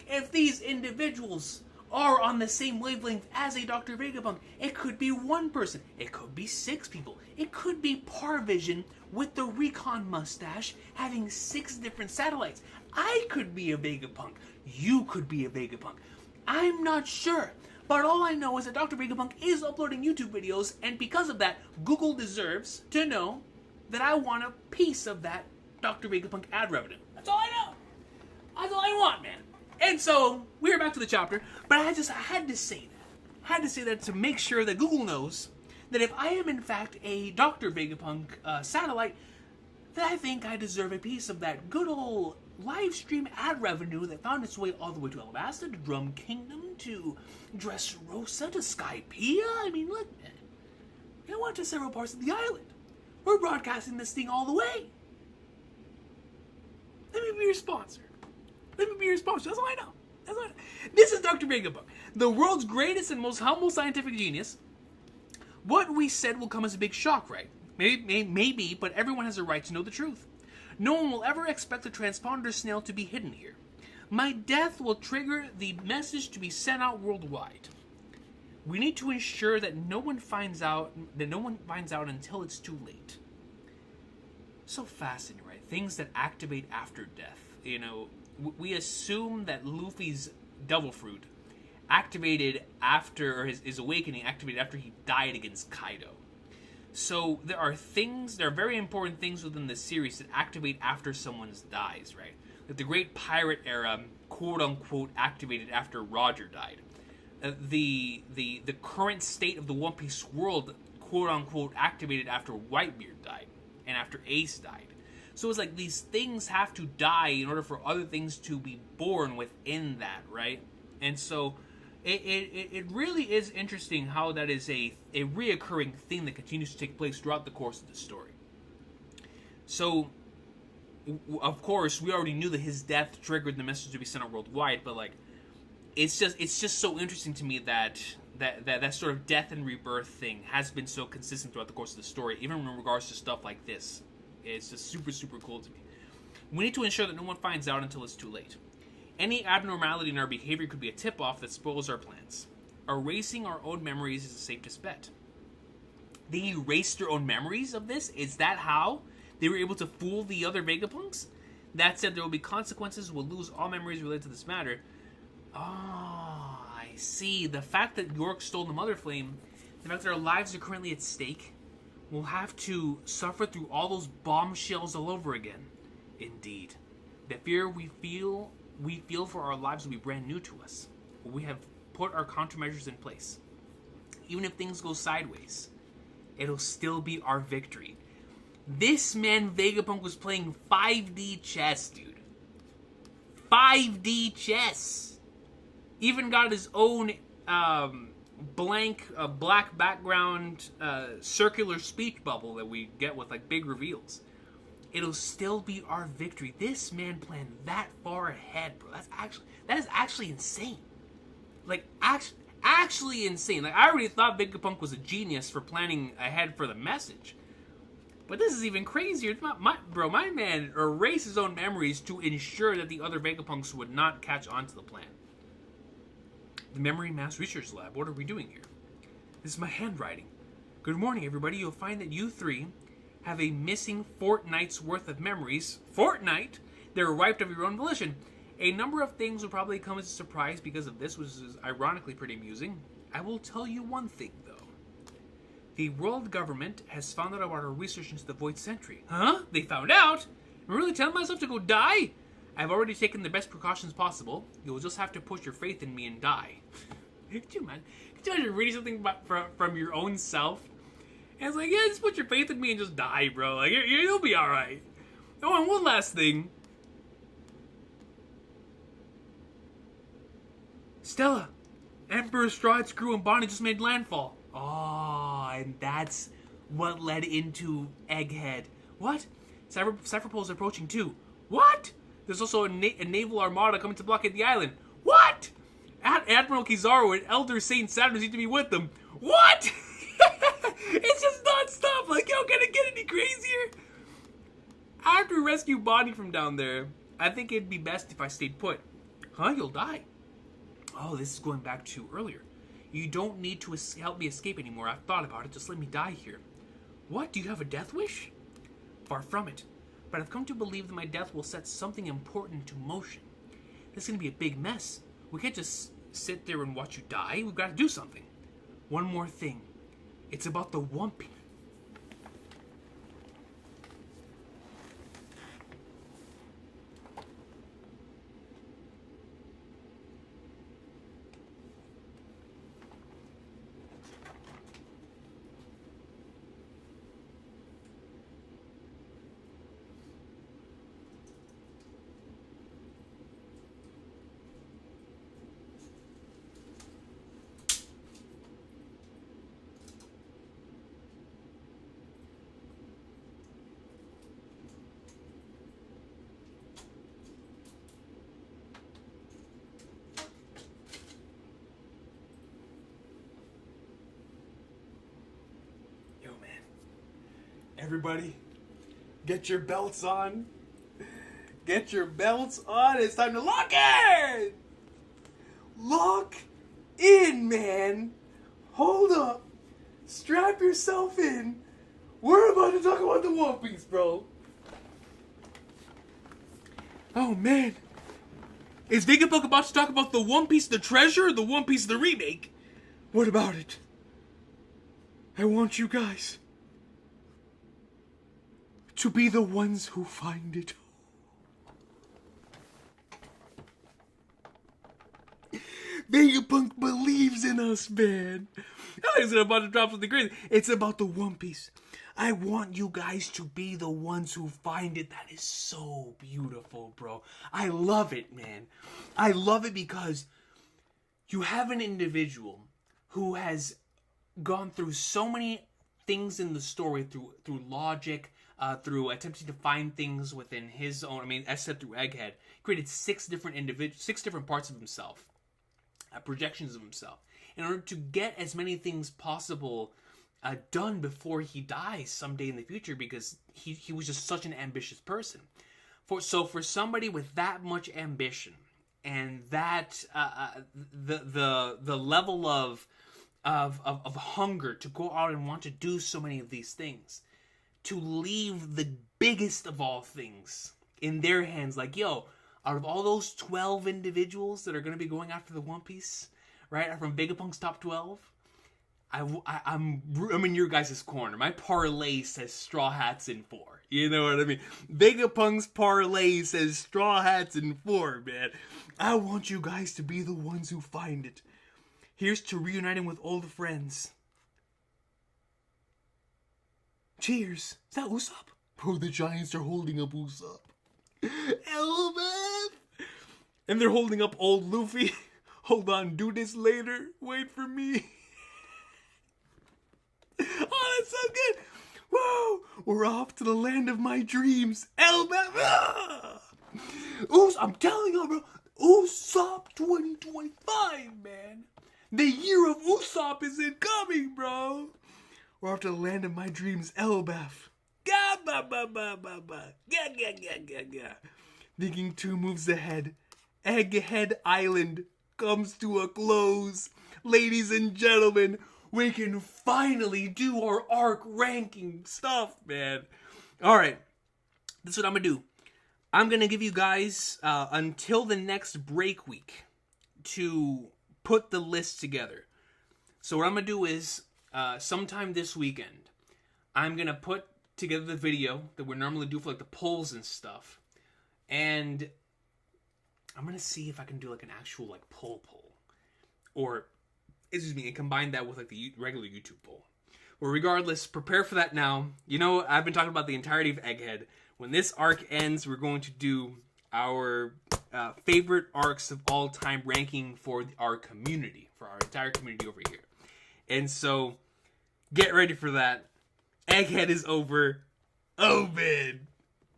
if these individuals are on the same wavelength as a Dr. Vegapunk, it could be one person, it could be 6 people, it could be Parvision with the Recon mustache having 6 different satellites. I could be a Vegapunk, you could be a Vegapunk. I'm not sure, but all I know is that Dr. Vegapunk is uploading YouTube videos, and because of that, Google deserves to know that I want a piece of that Dr. Vegapunk ad revenue. That's all I know. That's all I want, man. And so, we're back to the chapter, but I had to say that. I had to say that to make sure that Google knows that if I am in fact a Dr. Vegapunk satellite, then I think I deserve a piece of that good old live stream ad revenue that found its way all the way to Elbaf, to Drum Kingdom, to Dressrosa, to Skypiea. I mean, look, man. I went to several parts of the island. We're broadcasting this thing all the way. Let me be your sponsor. Let me be your sponsor. That's all I know. That's all I know. This is Dr. Vega Punk, the world's greatest and most humble scientific genius. What we said will come as a big shock, right? Maybe, but everyone has a right to know the truth. No one will ever expect the transponder snail to be hidden here. My death will trigger the message to be sent out worldwide. We need to ensure that no one finds out until it's too late. So fascinating, right? Things that activate after death. You know, we assume that Luffy's Devil Fruit activated after, or his awakening activated after he died against Kaido. So there are very important things within the series that activate after someone dies, right? Like the Great Pirate Era, quote-unquote, activated after Roger died. The current state of the One Piece world, quote-unquote, activated after Whitebeard died and after Ace died. So it's like these things have to die in order for other things to be born within that, right? And so it really is interesting how that is a reoccurring thing that continues to take place throughout the course of the story. So, of course, we already knew that his death triggered the message to be sent out worldwide, but like, it's just so interesting to me that sort of death and rebirth thing has been so consistent throughout the course of the story, even in regards to stuff like this. It's just super, super cool to me. We need to ensure that no one finds out until it's too late. Any abnormality in our behavior could be a tip-off that spoils our plans. Erasing our own memories is the safest bet. They erased their own memories of this? Is that how they were able to fool the other Vegapunks? That said, there will be consequences. We'll lose all memories related to this matter. Oh, I see. The fact that York stole the Mother Flame, the fact that our lives are currently at stake, we'll have to suffer through all those bombshells all over again. Indeed. The fear we feel for our lives will be brand new to us. We have put our countermeasures in place. Even if things go sideways, it'll still be our victory. This man, Vegapunk, was playing 5D chess, dude. 5D chess. Even got his own black background circular speech bubble that we get with like big reveals. It'll still be our victory. This man planned that far ahead, bro. That is actually insane. Like, actually insane. Like, I already thought Vegapunk was a genius for planning ahead for the message. But this is even crazier. My man erased his own memories to ensure that the other Vegapunks would not catch on to the plan. The Memory Mass Research Lab. What are we doing here? This is my handwriting. Good morning, everybody. You'll find that you three have a missing fortnight's worth of memories. Fortnight? They were wiped of your own volition. A number of things will probably come as a surprise because of this, which is ironically pretty amusing. I will tell you one thing, though. The world government has found out about our research into the Void Sentry. Huh? They found out? I'm really telling myself to go die? I've already taken the best precautions possible. You'll just have to put your faith in me and die. Could you imagine reading something from your own self? And it's like, yeah, just put your faith in me and just die, bro. Like, you'll be alright. Oh, and one last thing. Stella, Emperor Strahd's crew and Bonnie just made landfall. Oh, and that's what led into Egghead. What? Cypherpole's approaching too. What? There's also a naval armada coming to blockade the island. What? Admiral Kizaru and Elder Saint Saturn need to be with them. What? It's just non-stop. Like, yo, can it get any crazier? After we rescue Bonnie from down there, I think it'd be best if I stayed put. Huh? You'll die. Oh, this is going back to earlier. You don't need to help me escape anymore. I've thought about it. Just let me die here. What? Do you have a death wish? Far from it. But I've come to believe that my death will set something important into motion. This is going to be a big mess. We can't just sit there and watch you die. We've got to do something. One more thing. It's about the Wumpy. Everybody, get your belts on. Get your belts on. It's time to lock in. Lock in, man. Hold up. Strap yourself in. We're about to talk about the One Piece, bro. Oh, man. Is Vega Punk about to talk about the One Piece, the treasure, or the One Piece, the remake? What about it? I want you guys to be the ones who find it. Vega Punk believes in us, man. I was about to drop something crazy. It's about the One Piece. I want you guys to be the ones who find it. That is so beautiful, bro. I love it, man. I love it because you have an individual who has gone through so many things in the story through logic, through attempting to find things within his own. I mean, as said through Egghead, created six different parts of himself, projections of himself, in order to get as many things possible done before he dies someday in the future, because he was just such an ambitious person. For somebody with that much ambition and that the level of hunger to go out and want to do so many of these things, to leave the biggest of all things in their hands, like, yo, out of all those 12 individuals that are going to be going after the One Piece, right, from Vega Punk's top 12, I'm in your guys' corner. My parlay says Straw Hats in 4. You know what I mean? Vega Punk's parlay says Straw Hats in 4, man. I want you guys to be the ones who find it. Here's to reuniting with old friends. Cheers. Is that Usopp? Bro, the Giants are holding up Usopp. Elbaf! And they're holding up old Luffy. Hold on, do this later. Wait for me. Oh, that's so good. Whoa! We're off to the land of my dreams. Elbaf! Ah! I'm telling you, bro. Usopp 2025, man. The year of Usopp is incoming, bro. We're off to the land of my dreams, Elbaf. Ga ba ba ba ba ba. Ga ga ga ga ga. Thinking 2 moves ahead, Egghead Island comes to a close. Ladies and gentlemen, we can finally do our arc ranking stuff, man. Alright, this is what I'm going to do. I'm going to give you guys until the next break week to put the list together. So what I'm going to do is, sometime this weekend, I'm going to put together the video that we normally do for like the polls and stuff. And I'm going to see if I can do like an actual like poll. Or, excuse me, and combine that with like the regular YouTube poll. Well, regardless, prepare for that now. You know, I've been talking about the entirety of Egghead. When this arc ends, we're going to do our favorite arcs of all time ranking for our community, for our entire community over here. And so, get ready for that. Egghead is over. Oh, man.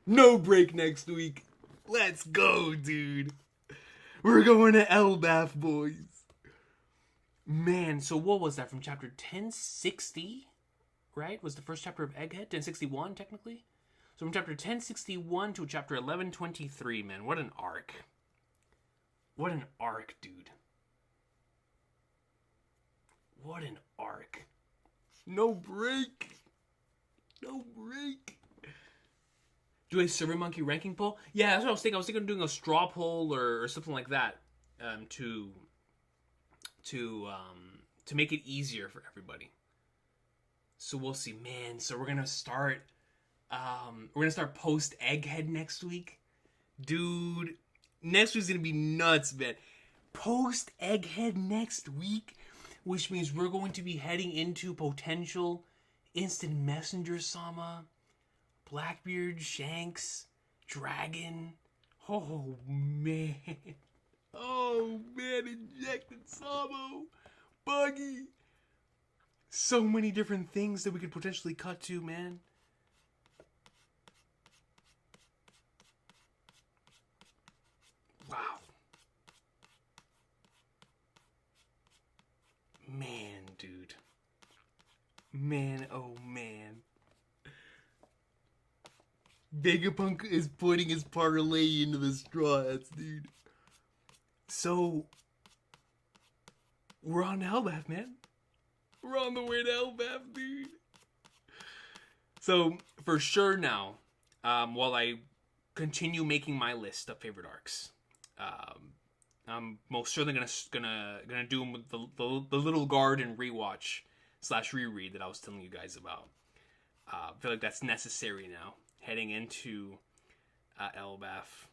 No break next week. Let's go, dude. We're going to Elbaf, boys. Man, so what was that from chapter 1060? Right? Was the first chapter of Egghead? 1061, technically? So from chapter 1061 to chapter 1123, man. What an arc. What an arc, dude. What an arc. No break. No break. Do a Survey Monkey ranking poll? Yeah, that's what I was thinking. I was thinking of doing a straw poll or something like that to make it easier for everybody. So we'll see, man. So we're gonna start post Egghead next week, dude. Next week's gonna be nuts, man. Post Egghead next week, which means we're going to be heading into potential Instant Messenger Sama, Blackbeard, Shanks, Dragon. Oh man. Oh man, Injected Samo, Buggy. So many different things that we could potentially cut to, man. Wow. Man, dude. Man, oh man. Vega Punk is putting his parlay into the straw hats, dude. So, we're on Elbaf, man. We're on the way to Elbaf, dude. So, for sure now, while I continue making my list of favorite arcs, I'm most certainly gonna do them with the Little Guard and rewatch / reread that I was telling you guys about. I feel like that's necessary now, heading into Elbaf.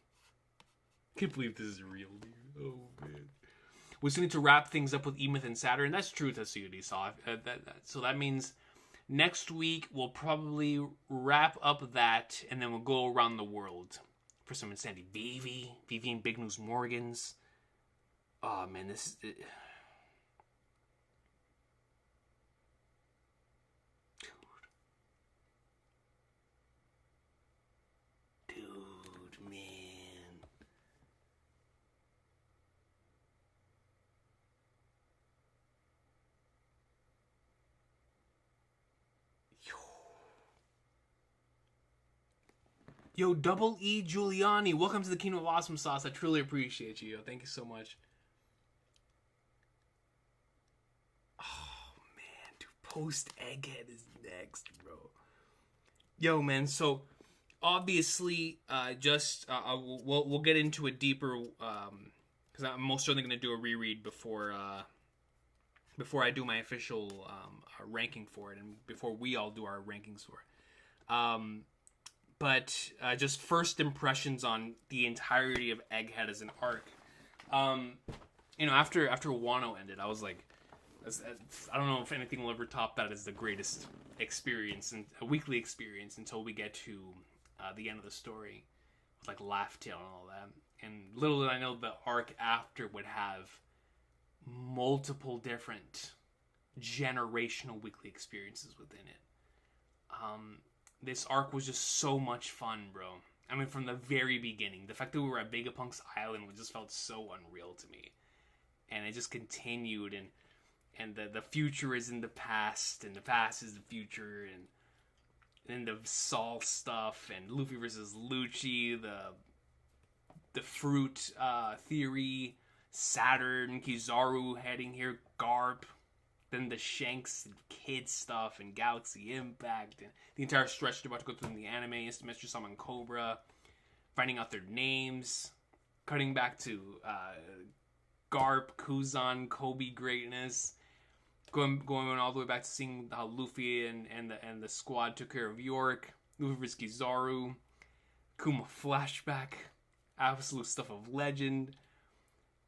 Can't believe this is real, dude. Oh man. We still need to wrap things up with Emeth and Saturn. That's true, Tetsuya Saw. So that means next week we'll probably wrap up that, and then we'll go around the world for some Insanity. Vivi and Big News Morgans. Oh man, this is... Dude, man. Yo, Double E Giuliani, welcome to the Kingdom of Awesome Sauce. I truly appreciate you, yo. Thank you so much. Oh, man, dude, Post Egghead is next, bro. Yo, man, so obviously, we'll get into it deeper, because I'm most certainly going to do a reread before I do my official ranking for it, and before we all do our rankings for it. But just first impressions on the entirety of Egghead as an arc. After Wano ended, I was like, I don't know if anything will ever top that as the greatest experience, and a weekly experience, until we get to the end of the story, with like Laugh Tale and all that. And little did I know the arc after would have multiple different generational weekly experiences within it. This arc was just so much fun, bro. I mean, from the very beginning, the fact that we were at Vega Punk's island just felt so unreal to me, and it just continued, and the future is in the past, and the past is the future, and then the Saul stuff, and Luffy versus Lucci, the fruit theory, Saturn, Kizaru heading here, Garp. Then the Shanks and Kid stuff and Galaxy Impact and the entire stretch they're about to go through in the anime, Mr. Summon Cobra, finding out their names, cutting back to Garp, Kuzan, Kobe greatness, going all the way back to seeing how Luffy and the squad took care of York, Luffy vs. Kizaru, Kuma flashback, absolute stuff of legend.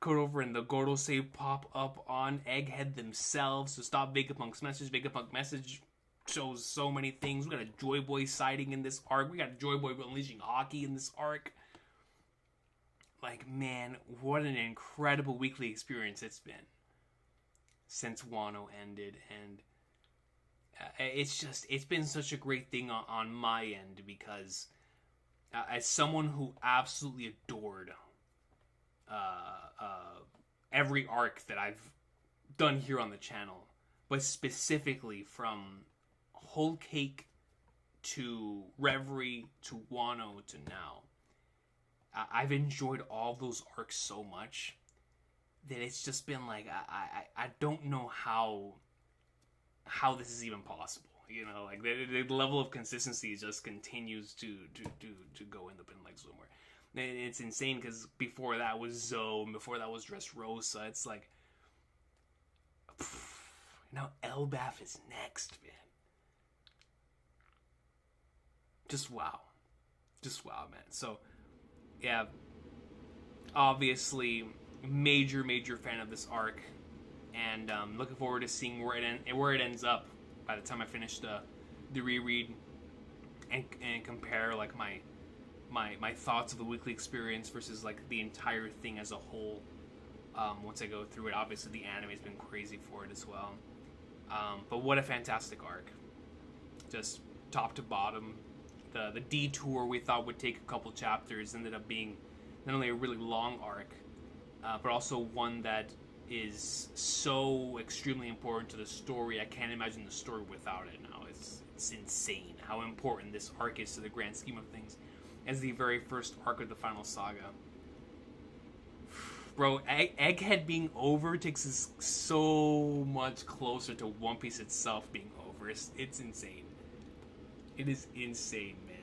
Over and the Gorosei pop up on Egghead themselves to stop Vega Punk's message. Vega Punk message shows so many things. We got a Joy Boy sighting in this arc. We got a Joy Boy unleashing hockey in this arc. Like, man, what an incredible weekly experience it's been since Wano ended. And it's been such a great thing on my end, because as someone who absolutely adored every arc that I've done here on the channel, but specifically from Whole Cake to Reverie to Wano to now, I've enjoyed all those arcs so much that it's just been like, I don't know how this is even possible. Like the level of consistency just continues to go in the bin like somewhere. And it's insane, because before that was Zoe, before that was Dressrosa. It's like, now Elbaf is next, man. Just wow, man. So, yeah, obviously, major fan of this arc, and looking forward to seeing where it ends up by the time I finish the reread and compare like my thoughts of the weekly experience versus like the entire thing as a whole. Once I go through it, obviously the anime's been crazy for it as well. But what a fantastic arc, just top to bottom. The detour we thought would take a couple chapters ended up being not only a really long arc, but also one that is so extremely important to the story. I can't imagine the story without it now. It's insane how important this arc is to the grand scheme of things as the very first arc of the final saga. Bro, Egghead being over takes us so much closer to One Piece itself being over. It's insane. It is insane, man.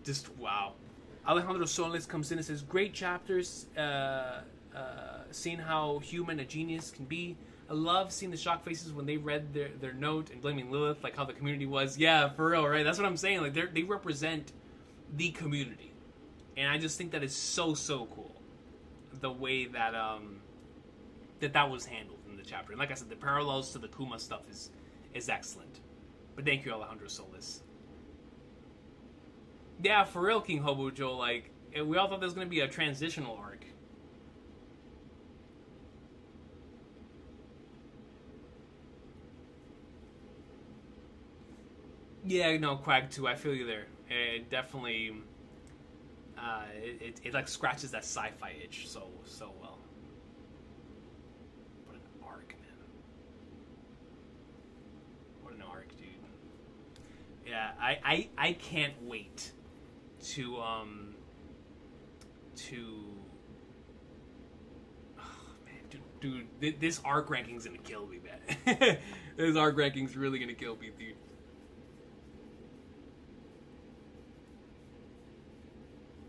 Just wow. Alejandro Solis comes in and says, great chapters, seeing how human a genius can be. I love seeing the shock faces when they read their note and blaming Lilith, like how the community was. Yeah, for real, right? That's what I'm saying. Like they represent the community. And I just think that is so cool. The way that that was handled in the chapter. And like I said, the parallels to the Kuma stuff is excellent. But thank you, Alejandro Solis. Yeah, for real, King Hobojo, like, we all thought there was going to be a transitional arc. Yeah, no, Quag 2, I feel you there. It definitely, it like scratches that sci-fi itch so well. What an arc, man. What an arc, dude. Yeah, I can't wait to oh man, dude, this arc ranking's gonna kill me, man. This arc ranking's really gonna kill me, dude.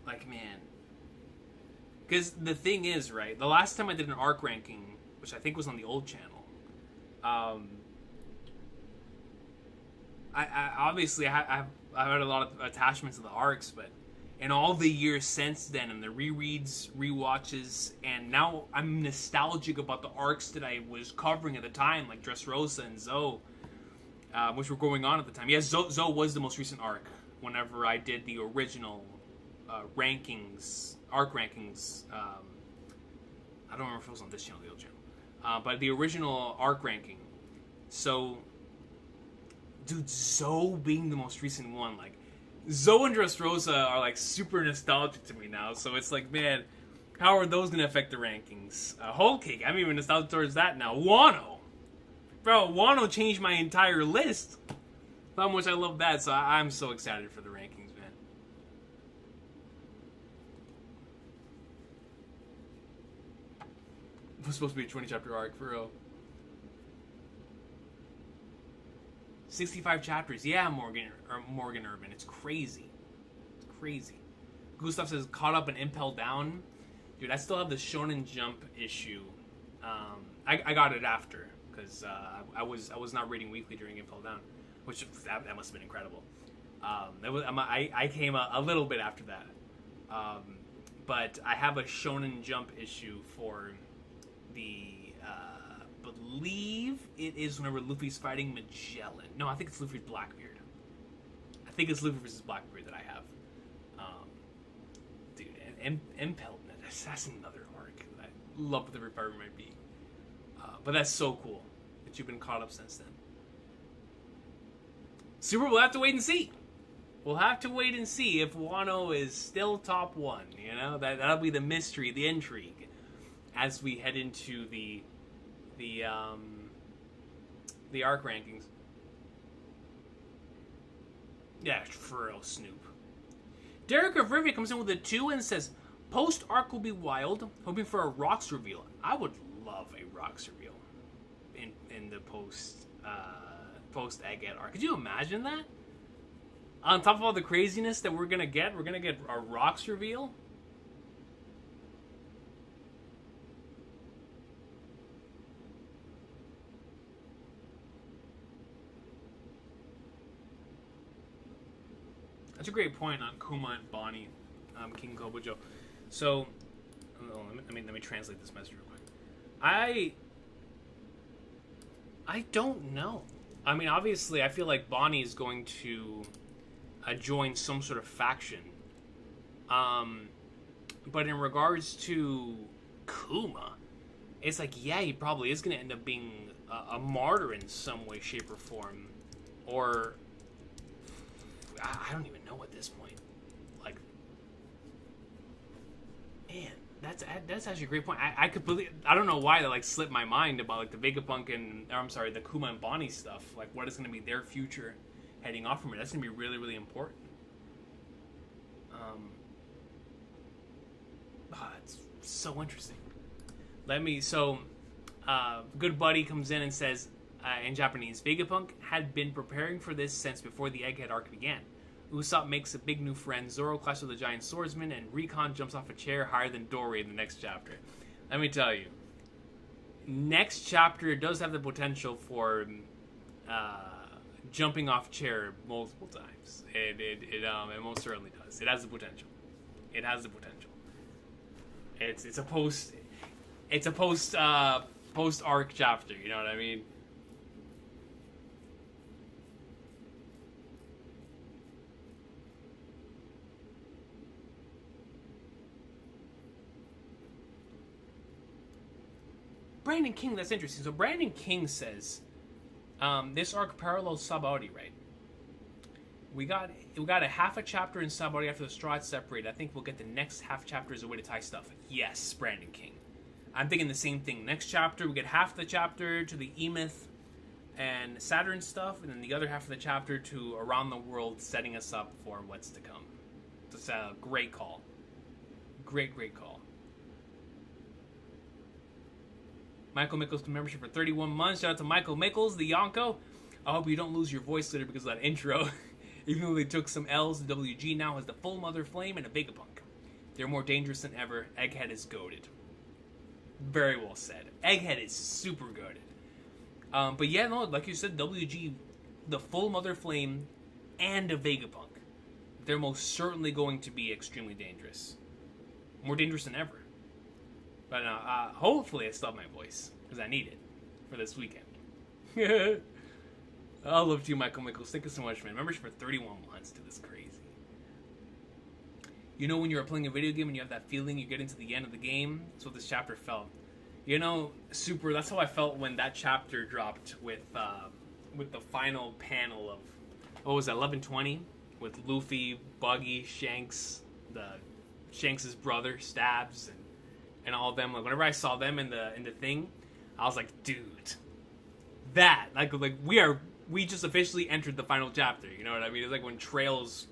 Like, man, because the thing is, right, the last time I did an arc ranking, which I think was on the old channel, I obviously I've had a lot of attachments to the arcs, but in all the years since then, and the rereads, rewatches, and now I'm nostalgic about the arcs that I was covering at the time, like Dressrosa and Zoe, which were going on at the time. Yes, Zoe was the most recent arc. Whenever I did the original rankings, arc rankings, I don't remember if it was on this channel or the old channel, but the original arc ranking. So, dude, Zoe being the most recent one, like, Zoe and Dressrosa are like super nostalgic to me now. So it's like, man, how are those gonna affect the rankings? Whole Cake, I'm even nostalgic towards that now. Wano, bro, Wano changed my entire list. How much I love that. So I'm so excited for the rankings, man. It was supposed to be a 20 chapter arc, for real. 65 chapters. Yeah, Morgan Urban. It's crazy. It's crazy. Gustav says, caught up and Impel Down. Dude, I still have the Shonen Jump issue. I got it after, because I was not reading weekly during Impel Down, which that must have been incredible. I came a little bit after that. But I have a Shonen Jump issue for the... believe it is whenever Luffy's fighting Magellan. No, I think it's Luffy's Blackbeard. I think it's Luffy versus Blackbeard that I have. Dude, and Impel, that's another arc that I love what the refinery might be. But that's so cool that you've been caught up since then. Super, we'll have to wait and see. We'll have to wait and see if Wano is still top one. You know, that'll be the mystery, the intrigue, as we head into the arc rankings. Yeah, for real, Snoop. Derek of Rivia comes in with a 2 and says, post arc will be wild, hoping for a rocks reveal. I would love a rocks reveal in the post Egghead arc. Could you imagine that? On top of all the craziness that we're gonna get a rocks reveal. That's a great point on Kuma and Bonnie, King Kobujo. So, let me translate this message real quick. I don't know. I mean, obviously, I feel like Bonnie is going to join some sort of faction. But in regards to Kuma, it's like, yeah, he probably is going to end up being a martyr in some way, shape, or form. Or... I don't even know at this point. Like, man, That's actually a great point. I completely, I don't know why that like slipped my mind about like the Vega Punk and, or, I'm sorry, the Kuma and Bonnie stuff. Like, what is going to be their future heading off from it? That's going to be really, really important. It's so interesting. Good Buddy comes in and says, in Japanese, Vegapunk had been preparing for this since before the Egghead arc began. Usopp makes a big new friend, Zoro clashes with a giant swordsman, and Recon jumps off a chair higher than Dory in the next chapter. Let me tell you, next chapter does have the potential for jumping off chair multiple times. It most certainly does. It has the potential. It has the potential. It's a post arc chapter. You know what I mean? Brandon King, that's interesting. So Brandon King says, this arc parallels Sabaody, right? We got a half a chapter in Sabaody after the Straws separate. I think we'll get the next half chapter as a way to tie stuff. Yes, Brandon King. I'm thinking the same thing. Next chapter, we get half the chapter to the Emyth and Saturn stuff, and then the other half of the chapter to Around the World, setting us up for what's to come. It's a great call. Great call. Michael Mickles to membership for 31 months. Shout out to Michael Mickles, the Yonko. I hope you don't lose your voice later because of that intro. Even though they took some L's, the WG now has the full Mother Flame and a Vega Punk. They're more dangerous than ever. Egghead is goated. Very well said. Egghead is super goated. But yeah, no, like you said, WG, the full Mother Flame and a Vega Punk. They're most certainly going to be extremely dangerous. More dangerous than ever. But hopefully I still have my voice, because I need it for this weekend. I love you, Michael Mickles. Thank you so much, man. Membership for 31 months. Dude, that's crazy. You know when you're playing a video game and you have that feeling you get into the end of the game? That's what this chapter felt. You know, super, that's how I felt when that chapter dropped with the final panel of, what was that, 1120? With Luffy, Buggy, Shanks, Shanks' brother, Stabs, and all of them. Like, whenever I saw them in the thing, I was like, dude, that, like we just officially entered the final chapter, you know what I mean? It's like when Trails,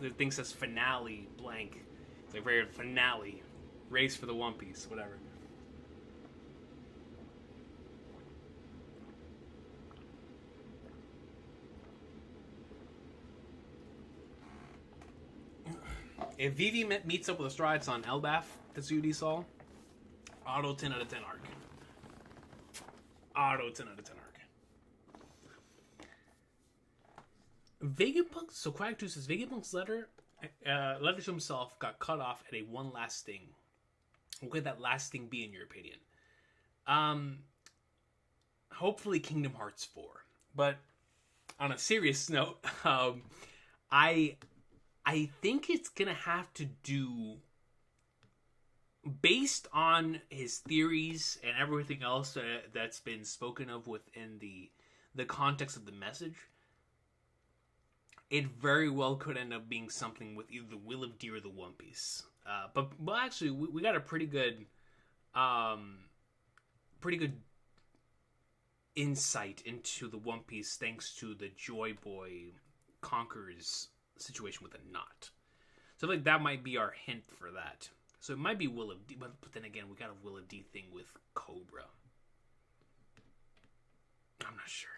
the thing says finale blank. It's like very finale, race for the One Piece, whatever. If Vivi meets up with Astrides on Elbaf, Tatsudi Saw, auto 10 out of 10 arc. Auto 10 out of 10 arc. Vegapunk, so Quack2 says, Vegapunk's letter to himself got cut off at a one last thing. What could that last thing be in your opinion? Hopefully Kingdom Hearts 4. But on a serious note, I think it's gonna have to do, based on his theories and everything else that's been spoken of within the context of the message, it very well could end up being something with either the Will of D or the One Piece. But actually, we got a pretty good insight into the One Piece thanks to the Joy Boy Conqueror's situation with a knot. So I feel like that might be our hint for that. So it might be Will of D, but then again, we got a Will of D thing with Cobra. I'm not sure.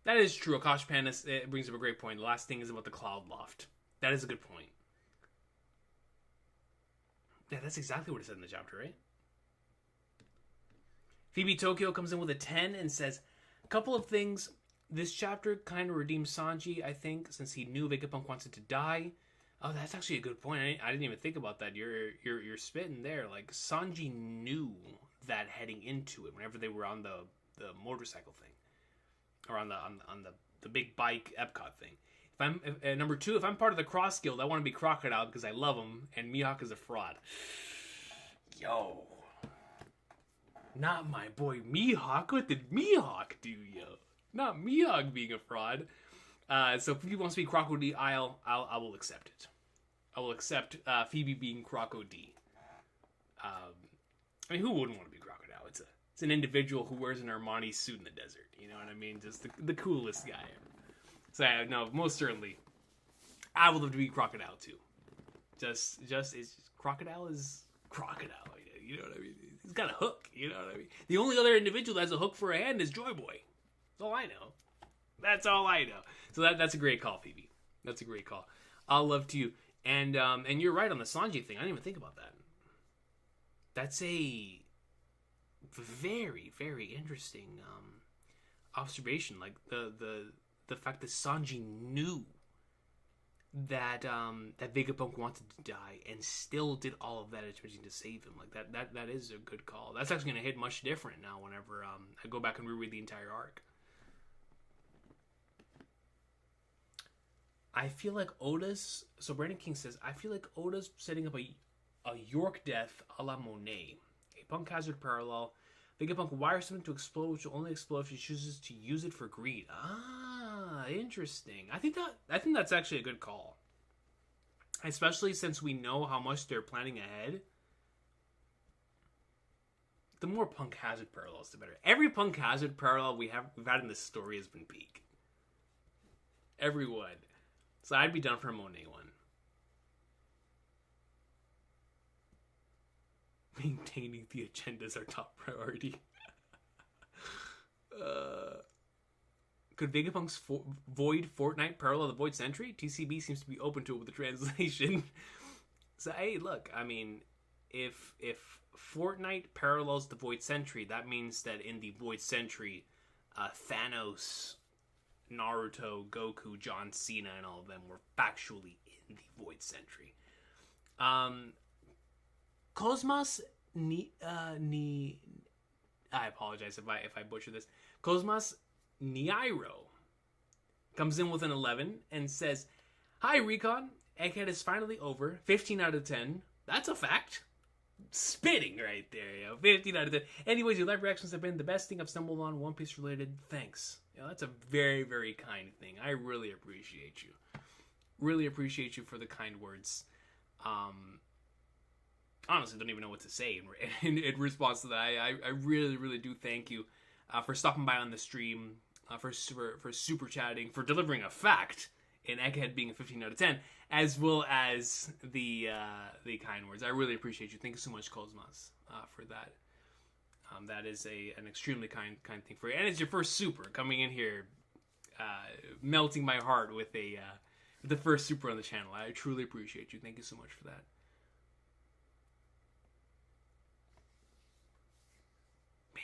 That is true. Akash Panda brings up a great point. The last thing is about the Cloud Loft. That is a good point. Yeah, that's exactly what it said in the chapter, right? Phoebe Tokyo comes in with a 10 and says, a couple of things. This chapter kind of redeems Sanji, I think, since he knew Vegapunk wanted to die. Oh, that's actually a good point. I didn't even think about that. You're spitting there. Like, Sanji knew that heading into it whenever they were on the motorcycle thing. Or on the big bike Epcot thing. Number 2, if I'm part of the Cross Guild, I want to be Crocodile because I love him, and Mihawk is a fraud. Yo. Not my boy Mihawk. What did Mihawk do, yo? Not Mihawk being a fraud. So if he wants to be Crocodile, I will accept it. I will accept Phoebe being Croco D. I mean, who wouldn't want to be Crocodile? It's an individual who wears an Armani suit in the desert. You know what I mean? Just the coolest guy ever. So no, most certainly, I would love to be Crocodile too. Just Crocodile is Crocodile. You know what I mean? He's got a hook. You know what I mean? The only other individual that has a hook for a hand is Joy Boy. That's all I know. That's all I know. So that's a great call, Phoebe. That's a great call. I'll love to you. And you're right on the Sanji thing. I didn't even think about that. That's a very, very interesting observation. Like the fact that Sanji knew that Vega Punk wanted to die and still did all of that attention to save him. Like that is a good call. That's actually going to hit much different now whenever I go back and reread the entire arc. I feel like Oda's... So Brandon King says, I feel like Oda's setting up a York death a la Monet. A Punk hazard parallel. Vega Punk wires something to explode, which will only explode if she chooses to use it for greed. Ah, interesting. I think that's actually a good call. Especially since we know how much they're planning ahead. The more Punk hazard parallels, the better. Every Punk hazard parallel we've had in this story has been peak. Everyone. So I'd be done for a Monet one. Maintaining the agenda is our top priority. Could Vegapunk's Void Fortnite parallel the Void Sentry? TCB seems to be open to it with the translation. So hey, look, I mean, if Fortnite parallels the Void Sentry, that means that in the Void Sentry, Thanos, Naruto, Goku, John Cena, and all of them were factually in the Void Sentry. Cosmos I apologize if I butcher this. Cosmos Niairo comes in with an 11 and says, "Hi Recon, Egghead is finally over. 15 out of 10. That's a fact." Spitting right there, 15 out of 10. Anyways, your live reactions have been the best thing I've stumbled on One Piece related. Thanks. That's a very, very kind thing. I really appreciate you. Really appreciate you for the kind words. Honestly, don't even know what to say in response to that. I really, really do thank you for stopping by on the stream, for super chatting, for delivering a fact in Egghead being a 15 out of 10, as well as the kind words. I really appreciate you. Thank you so much, Cosmos, for that. That is an extremely kind thing for you. And it's your first super coming in here, melting my heart with the first super on the channel. I truly appreciate you. Thank you so much for that. Man,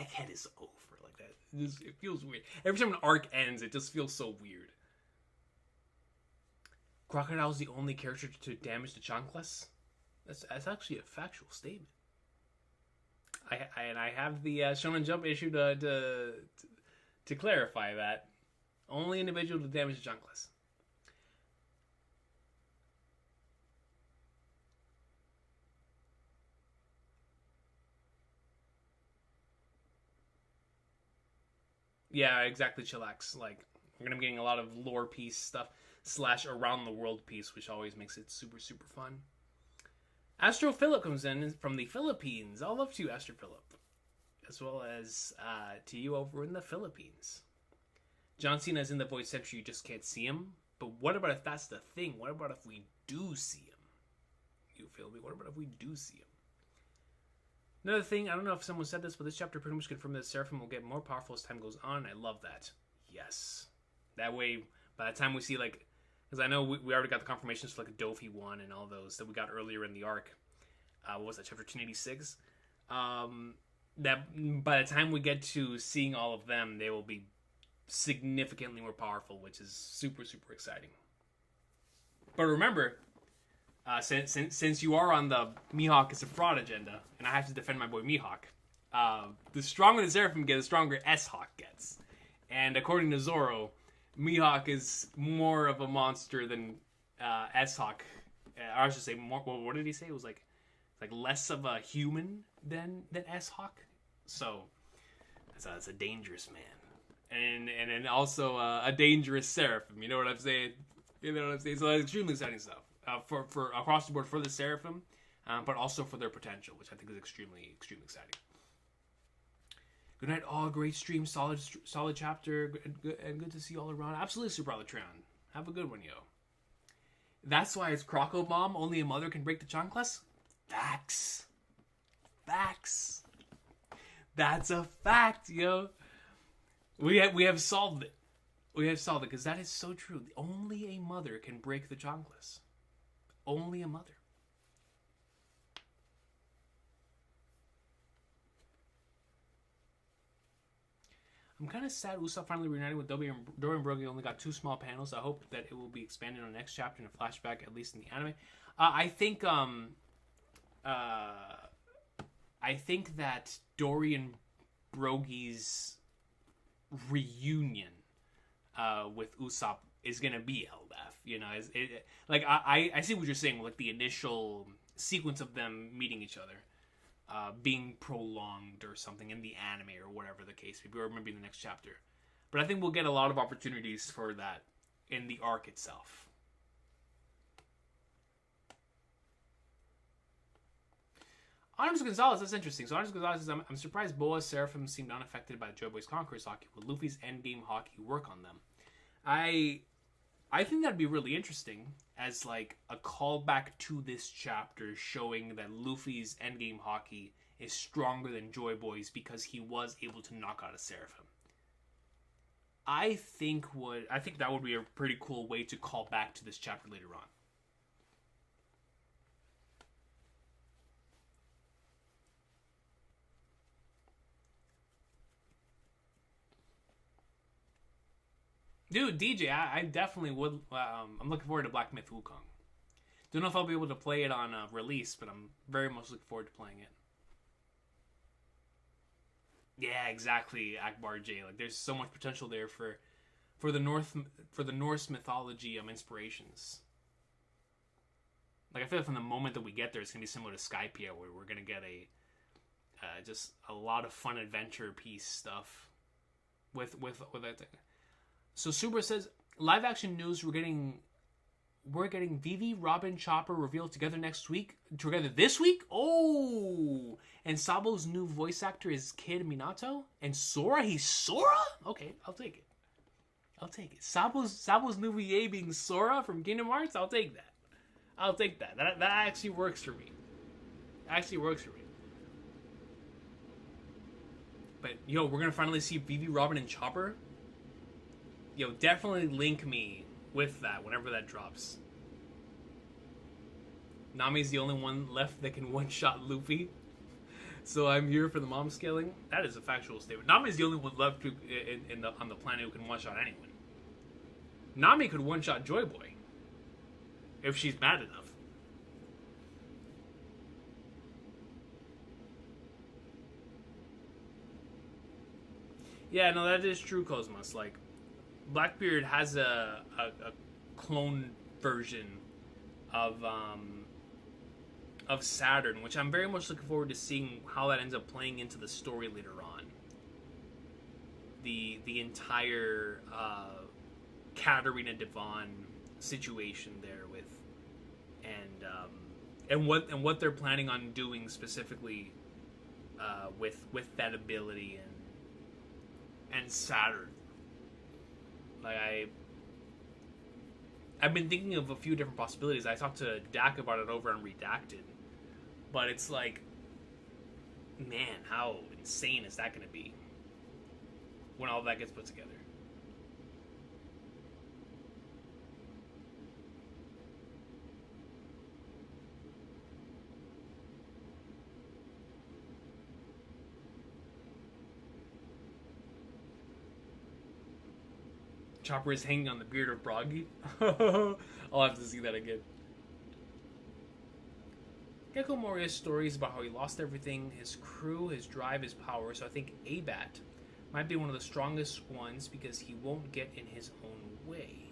Egghead is over like that. It feels weird. Every time an arc ends, it just feels so weird. Crocodile's the only character to damage the Chanclas? That's actually a factual statement. I have the Shonen Jump issue to clarify that. Only individual to damage the Chanclas. Yeah, exactly, Chillax. Like, we're gonna be getting a lot of lore piece stuff / around the world piece, which always makes it super, super fun. Astro Philip comes in from the Philippines. I'll love to you, Astro Philip. As well as to you over in the Philippines. John Cena's in the Void Sentry, you just can't see him. But what about if that's the thing? What about if we do see him? You feel me? What about if we do see him? Another thing, I don't know if someone said this, but this chapter pretty much confirmed that Seraphim will get more powerful as time goes on. I love that. Yes. That way, by the time we see, like... Because I know we already got the confirmations for, like, Dofi 1 and all those that we got earlier in the arc. What was that, chapter 286? That by the time we get to seeing all of them, they will be significantly more powerful, which is super, super exciting. But remember... Since you are on the Mihawk is a fraud agenda, and I have to defend my boy Mihawk, the stronger the Seraphim get, the stronger S-Hawk gets. And according to Zoro, Mihawk is more of a monster than S-Hawk. I should say more. Well, what did he say? It was like less of a human than S-Hawk. So that's a dangerous man, and also a dangerous Seraphim. You know what I'm saying? You know what I'm saying? So that's extremely exciting stuff for across the board for the Seraphim, but also for their potential, which I think is extremely exciting. Good night, all. Great stream, solid chapter, and good to see you all around. Absolutely, Super Alatron. Have a good one, yo. That's why it's Croco Bomb. Only a mother can break the chanclas. Facts. That's a fact, yo. We have solved it. We have solved it because that is so true. Only a mother can break the chanclas. Only a mother. I'm kind of sad Usopp finally reunited with Dorian Broggie. Only got 2 small panels. I hope that it will be expanded on the next chapter in a flashback, at least in the anime. I think that Dorian Broggie's reunion with Usopp is gonna be Elbaf. You know, I see what you're saying, like the initial sequence of them meeting each other. Being prolonged or something in the anime or whatever the case may be, or maybe in the next chapter. But I think we'll get a lot of opportunities for that in the arc itself. Arms Gonzalez, that's interesting. So Arms Gonzalez says, I'm surprised Boa's Seraphim seemed unaffected by the Joy Boys Conqueror's Haki. Will Luffy's endgame Haki work on them? I think that'd be really interesting as like a callback to this chapter, showing that Luffy's endgame Haki is stronger than Joy Boy's because he was able to knock out a Seraphim. I think that would be a pretty cool way to call back to this chapter later on. Dude, DJ, I definitely would. I'm looking forward to Black Myth Wukong. Don't know if I'll be able to play it on release, but I'm very much looking forward to playing it. Yeah, exactly, Akbar J. Like, there's so much potential there for the Norse mythology inspirations. Like, I feel like from the moment that we get there, it's gonna be similar to Skypiea, where we're gonna get just a lot of fun adventure piece stuff with that thing. So Super says, live action news, we're getting Vivi, Robin, Chopper revealed together this week? Oh! And Sabo's new voice actor is Kid Minato? And Sora? He's Sora? Okay, I'll take it. Sabo's new VA being Sora from Kingdom Hearts? I'll take that. That actually works for me. But, yo, we're gonna finally see Vivi, Robin, and Chopper? Yo, definitely link me with that whenever that drops. Nami's the only one left that can one-shot Luffy. So I'm here for the mom scaling. That is a factual statement. Nami's the only one left on the planet who can one-shot anyone. Nami could one-shot Joy Boy. If she's mad enough. Yeah, no, that is true, Cosmos. Like, Blackbeard has a clone version of Saturn, which I'm very much looking forward to seeing how that ends up playing into the story later on. The entire Katarina Devon situation there and what they're planning on doing specifically with that ability and Saturn. Like, I've been thinking of a few different possibilities. I talked to Dak about it over on Redacted. But it's like, man, how insane is that going to be when all that gets put together? Chopper is hanging on the beard of Broggy. I'll have to see that again. Gecko Moria's stories about how he lost everything, his crew, his drive, his power, so I think Abat might be one of the strongest ones because he won't get in his own way.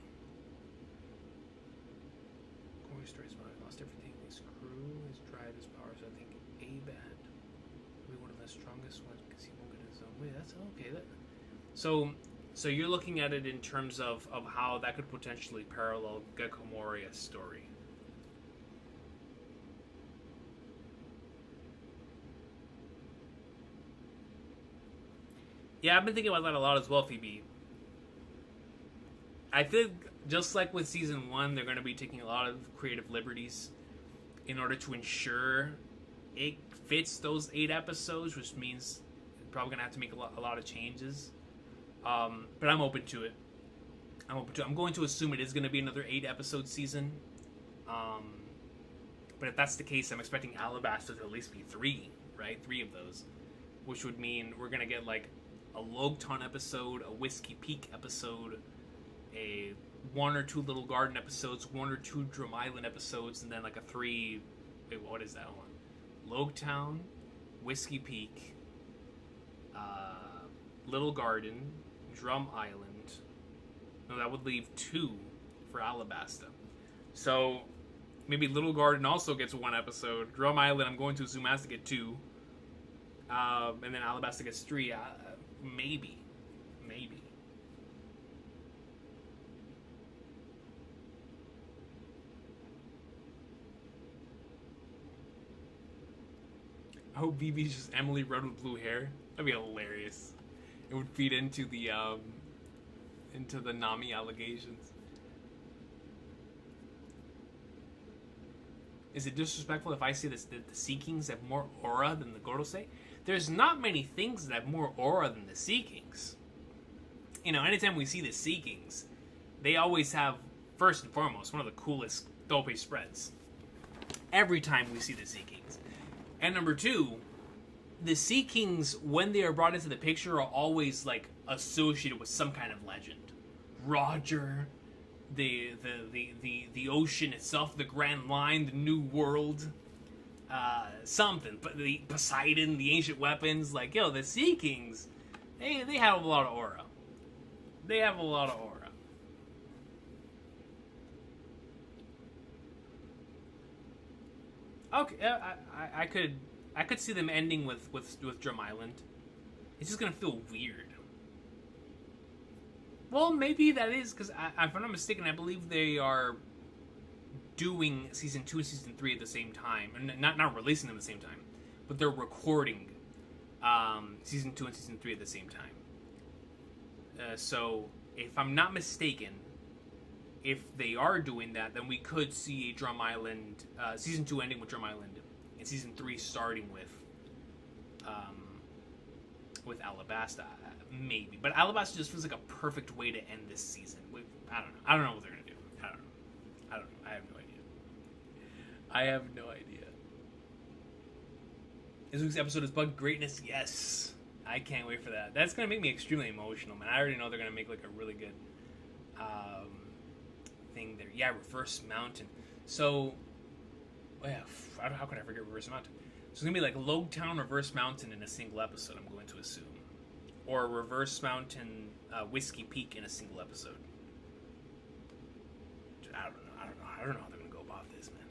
Moria's stories about how he lost everything, his crew, his drive, his power, so I think Abat will be one of the strongest ones because he won't get in his own way. That's okay. So So you're looking at it in terms of how that could potentially parallel Gecko Moria's story. Yeah, I've been thinking about that a lot as well, Phoebe. I think, just like with Season 1, they're going to be taking a lot of creative liberties in order to ensure it fits those 8 episodes, which means they're probably going to have to make a lot of changes. But I'm open to it. I'm going to assume it is going to be another 8-episode season. But if that's the case, I'm expecting Alabasta to at least be 3, right? 3 of those. Which would mean we're going to get, like, a Logtown episode, a Whiskey Peak episode, a 1 or 2 Little Garden episodes, 1 or 2 Drum Island episodes, and then like a 3... Wait, what is that one? Logtown, Whiskey Peak, Little Garden, Drum Island. No, that would leave 2 for Alabasta. So maybe Little Garden also gets 1 episode. Drum Island, I'm going to assume, has to get 2. And then Alabasta gets 3. Maybe. I hope Vivi's just Emily Rudd with blue hair. That'd be hilarious. It would feed into the Nami allegations. Is it disrespectful if I say this, that the Sea Kings have more aura than the Gorosei? There's not many things that have more aura than the Sea Kings. You know, anytime we see the Sea Kings, they always have, first and foremost, one of the coolest dope spreads. Every time we see the Sea Kings. And number 2, the Sea Kings, when they are brought into the picture, are always, like, associated with some kind of legend. Roger, the ocean itself, the Grand Line, the New World, something. But the Poseidon, the ancient weapons, like, yo, the Sea Kings, they have a lot of aura. They have a lot of aura. Okay, I could see them ending with Drum Island. It's just gonna feel weird. Well, maybe that is because if I'm not mistaken, I believe they are doing season 2 and season 3 at the same time, and not releasing them at the same time, but they're recording season 2 and season 3 at the same time. So, if I'm not mistaken, if they are doing that, then we could see a Drum Island season 2 ending with Drum Island, and season 3 starting with Alabasta, maybe. But Alabasta just feels like a perfect way to end this season. I don't know what they're gonna do. I don't know. I have no idea. This week's episode is Bug Greatness. Yes, I can't wait for that. That's gonna make me extremely emotional, man. I already know they're gonna make like a really good thing there. Yeah, Reverse Mountain. So, how could I forget Reverse Mountain? So it's gonna be like Logtown, Reverse Mountain in a single episode, I'm going to assume, or Reverse Mountain, Whiskey Peak in a single episode. I don't know how they're gonna go about this, man.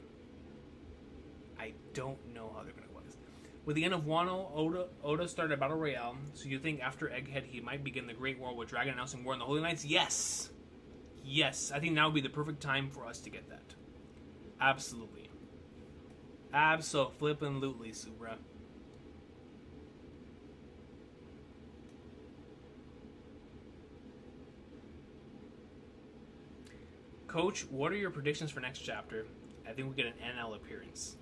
I don't know how they're gonna go about this. With the end of Wano, Oda started a battle royale. So you think after Egghead he might begin the Great War with Dragon announcing war on the Holy Knights? Yes. I think now would be the perfect time for us to get that. Absolutely. Abso-flippin'-lutely, Subra. Coach, what are your predictions for next chapter? I think we get an NL appearance.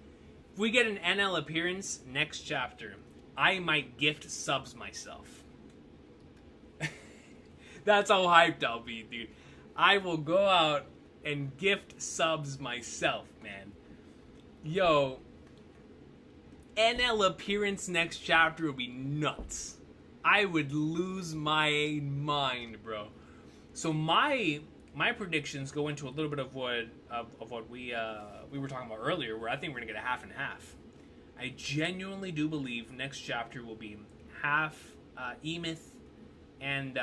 If we get an NL appearance next chapter, I might gift subs myself. That's how hyped I'll be, dude. I will go out and gift subs myself, man. Yo, NL appearance next chapter would be nuts. I would lose my mind, bro. So my predictions go into a little bit of what we were talking about earlier, where I think we're gonna get a half and half. I genuinely do believe next chapter will be half Emeth and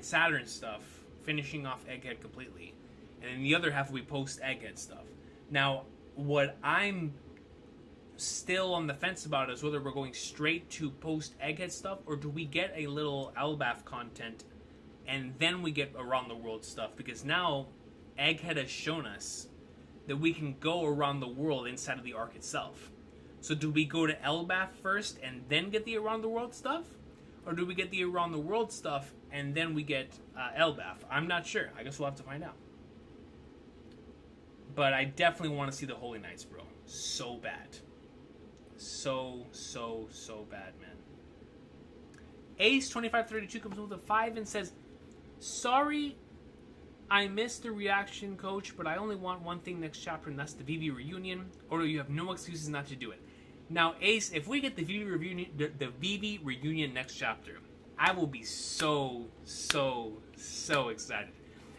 Saturn stuff, finishing off Egghead completely, and then the other half will be post Egghead stuff. Now, what I'm still on the fence about is whether we're going straight to post Egghead stuff, or do we get a little Elbaf content and then we get around the world stuff, because now Egghead has shown us that we can go around the world inside of the arc itself. So do we go to Elbaf first and then get the around the world stuff? Or do we get the around the world stuff and then we get Elbaf? I'm not sure. I guess we'll have to find out. But I definitely want to see the Holy Knights, bro. So bad. So bad, man. Ace2532 comes in with a 5 and says, sorry, I missed the reaction, coach, but I only want one thing next chapter, and that's the VV reunion. Or you have no excuses not to do it. Now, Ace, if we get the VV reunion next chapter, I will be so excited.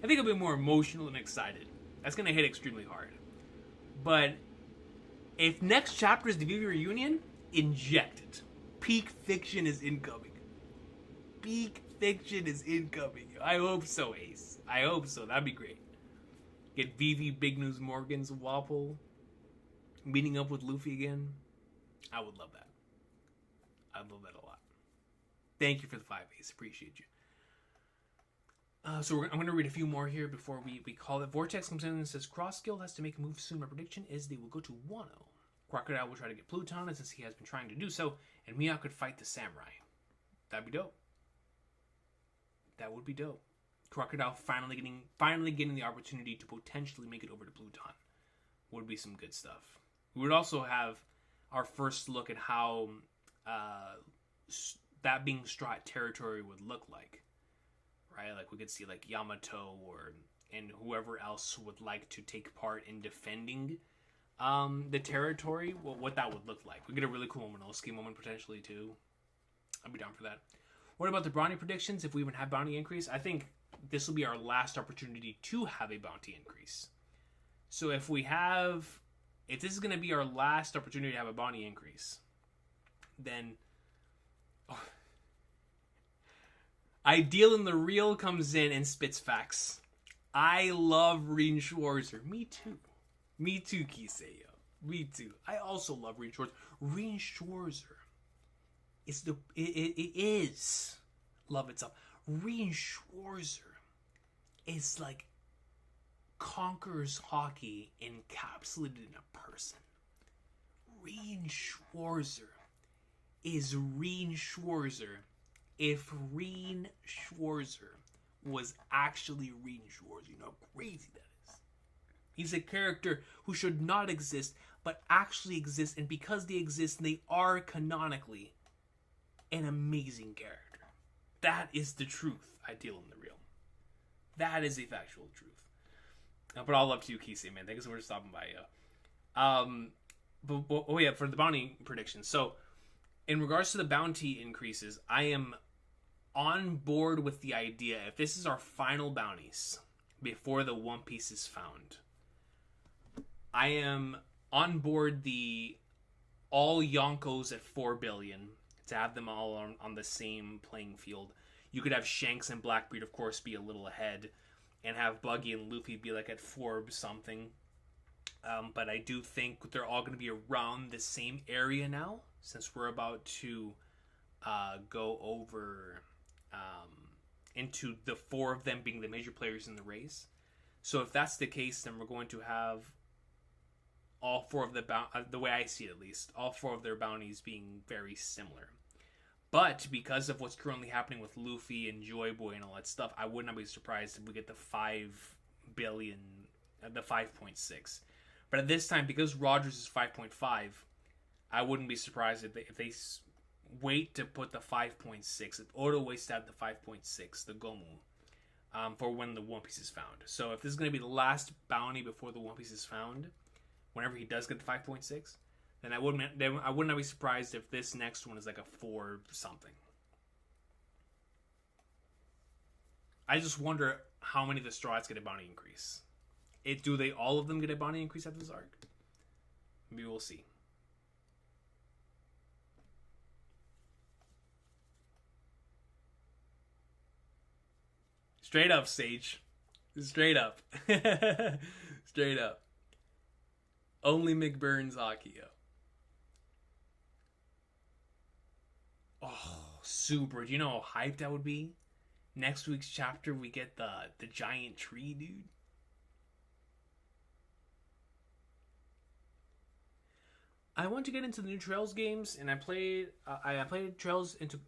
I think I'll be more emotional than excited. That's going to hit extremely hard. But if next chapter is the VV reunion, inject it. Peak fiction is incoming. Peak fiction is incoming. I hope so, Ace. I hope so. That'd be great. Get VV Big News Morgan's Wapple meeting up with Luffy again. I would love that. I'd love that a lot. Thank you for the 5, Ace. Appreciate you. I'm going to read a few more here before we call it. Vortex comes in and says, Cross Guild has to make a move soon. My prediction is they will go to Wano. Crocodile will try to get Pluton, since he has been trying to do so, and Mia could fight the samurai. That'd be dope. That would be dope. Crocodile finally getting the opportunity to potentially make it over to Pluton would be some good stuff. We would also have our first look at how that being Strat territory would look like. Right? Like we could see like Yamato and whoever else would like to take part in defending the territory, what that would look like. We get a really cool Momonosuke moment potentially too. I'd be down for that. What about the bounty predictions? If we even have bounty increase, I think this will be our last opportunity to have a bounty increase. So if this is going to be our last opportunity to have a bounty increase, then Ideal in the Real comes in and spits facts. I love Reen Schwarzer. Me too. Me too, Kiseyo. Me too. I also love Reen Schwarzer. Reen Schwarzer is love itself. Reen Schwarzer is like Conqueror's hockey encapsulated in a person. Reen Schwarzer is Reen Schwarzer if Reen Schwarzer was actually Reen Schwarzer. You know how crazy that is. He's a character who should not exist, but actually exists, and because they exist, they are canonically an amazing character. That is the truth, Ideal in the Real. That is a factual truth. But all love to you, Kisei, man. Thanks so much for stopping by, yo. For the bounty predictions. So, in regards to the bounty increases, I am on board with the idea, if this is our final bounties before the One Piece is found, I am on board the all Yonkos at 4 billion to have them all on the same playing field. You could have Shanks and Blackbeard, of course, be a little ahead, and have Buggy and Luffy be like at 4 something. But I do think they're all going to be around the same area now, since we're about to go over into the 4 of them being the major players in the race. So if that's the case, then we're going to have all 4 of the way I see it at least, all 4 of their bounties being very similar. But because of what's currently happening with Luffy and Joy Boy and all that stuff, I would not be surprised if we get the 5 billion, the 5.6. But at this time, because Rogers is 5.5, I wouldn't be surprised if they wait to put the 5.6. If Oda waits to have the 5.6, the Gomu, for when the One Piece is found. So if this is going to be the last bounty before the One Piece is found, whenever he does get the 5.6, then I would not be surprised if this next one is like a 4 something. I just wonder how many of the Straw Hats get a bounty increase. Do they all of them get a bounty increase after this arc? Maybe we'll see. Straight up, Sage. Straight up. Straight up. Only McBurn's hockey, yo. Oh, super. Do you know how hyped that would be? Next week's chapter, we get the giant tree, dude. I want to get into the new Trails games, and I played Trails into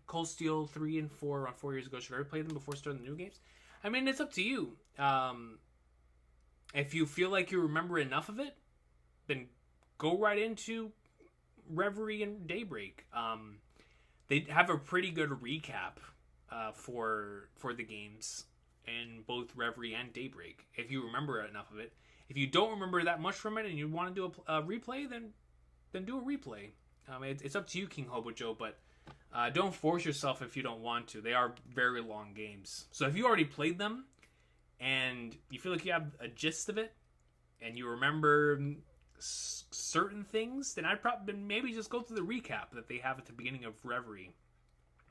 Cold Steel 3 and 4 around 4 years ago. Should I play them before starting the new games? I mean, it's up to you. If you feel like you remember enough of it, then go right into Reverie and Daybreak. They have a pretty good recap for the games in both Reverie and Daybreak, if you remember enough of it. If you don't remember that much from it and you want to do a replay, then do a replay. It's up to you, King Hobojo, but don't force yourself if you don't want to. They are very long games. So if you already played them and you feel like you have a gist of it and you remember certain things, then I'd probably maybe just go through the recap that they have at the beginning of Reverie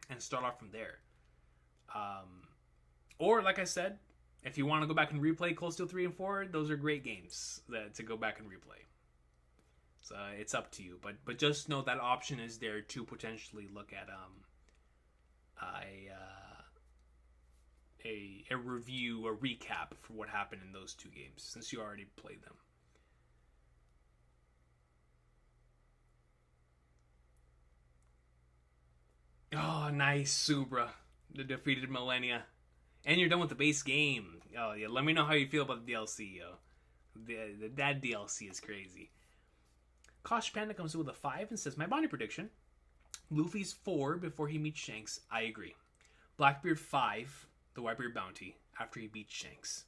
and start off from there. Or, like I said, if you want to go back and replay Cold Steel 3 and 4, those are great games to go back and replay. So it's up to you. But just know that option is there to potentially look at a review, a recap for what happened in those two games, since you already played them. Oh, nice, Subra. The defeated Millennia. And you're done with the base game. Oh, yeah, let me know how you feel about the DLC, yo. That DLC is crazy. Kosh Panda comes in with a 5 and says, my bounty prediction. Luffy's 4 before he meets Shanks. I agree. Blackbeard 5, the Whitebeard bounty, after he beats Shanks.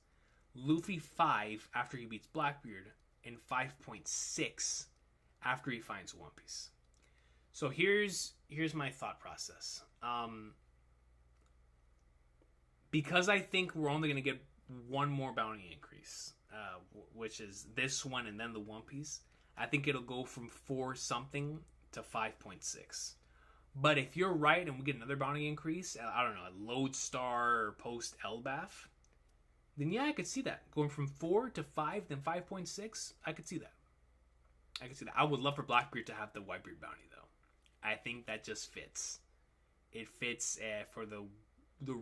Luffy 5 after he beats Blackbeard. And 5.6 after he finds One Piece. So here's my thought process. Because I think we're only going to get one more bounty increase, which is this one and then the One Piece, I think it'll go from 4 something to 5.6. But if you're right and we get another bounty increase, I don't know, a Lodestar or post Elbaf, then yeah, I could see that. Going from 4 to 5, then 5.6, I could see that. I would love for Blackbeard to have the Whitebeard bounty, though. I think that just fits. It fits for the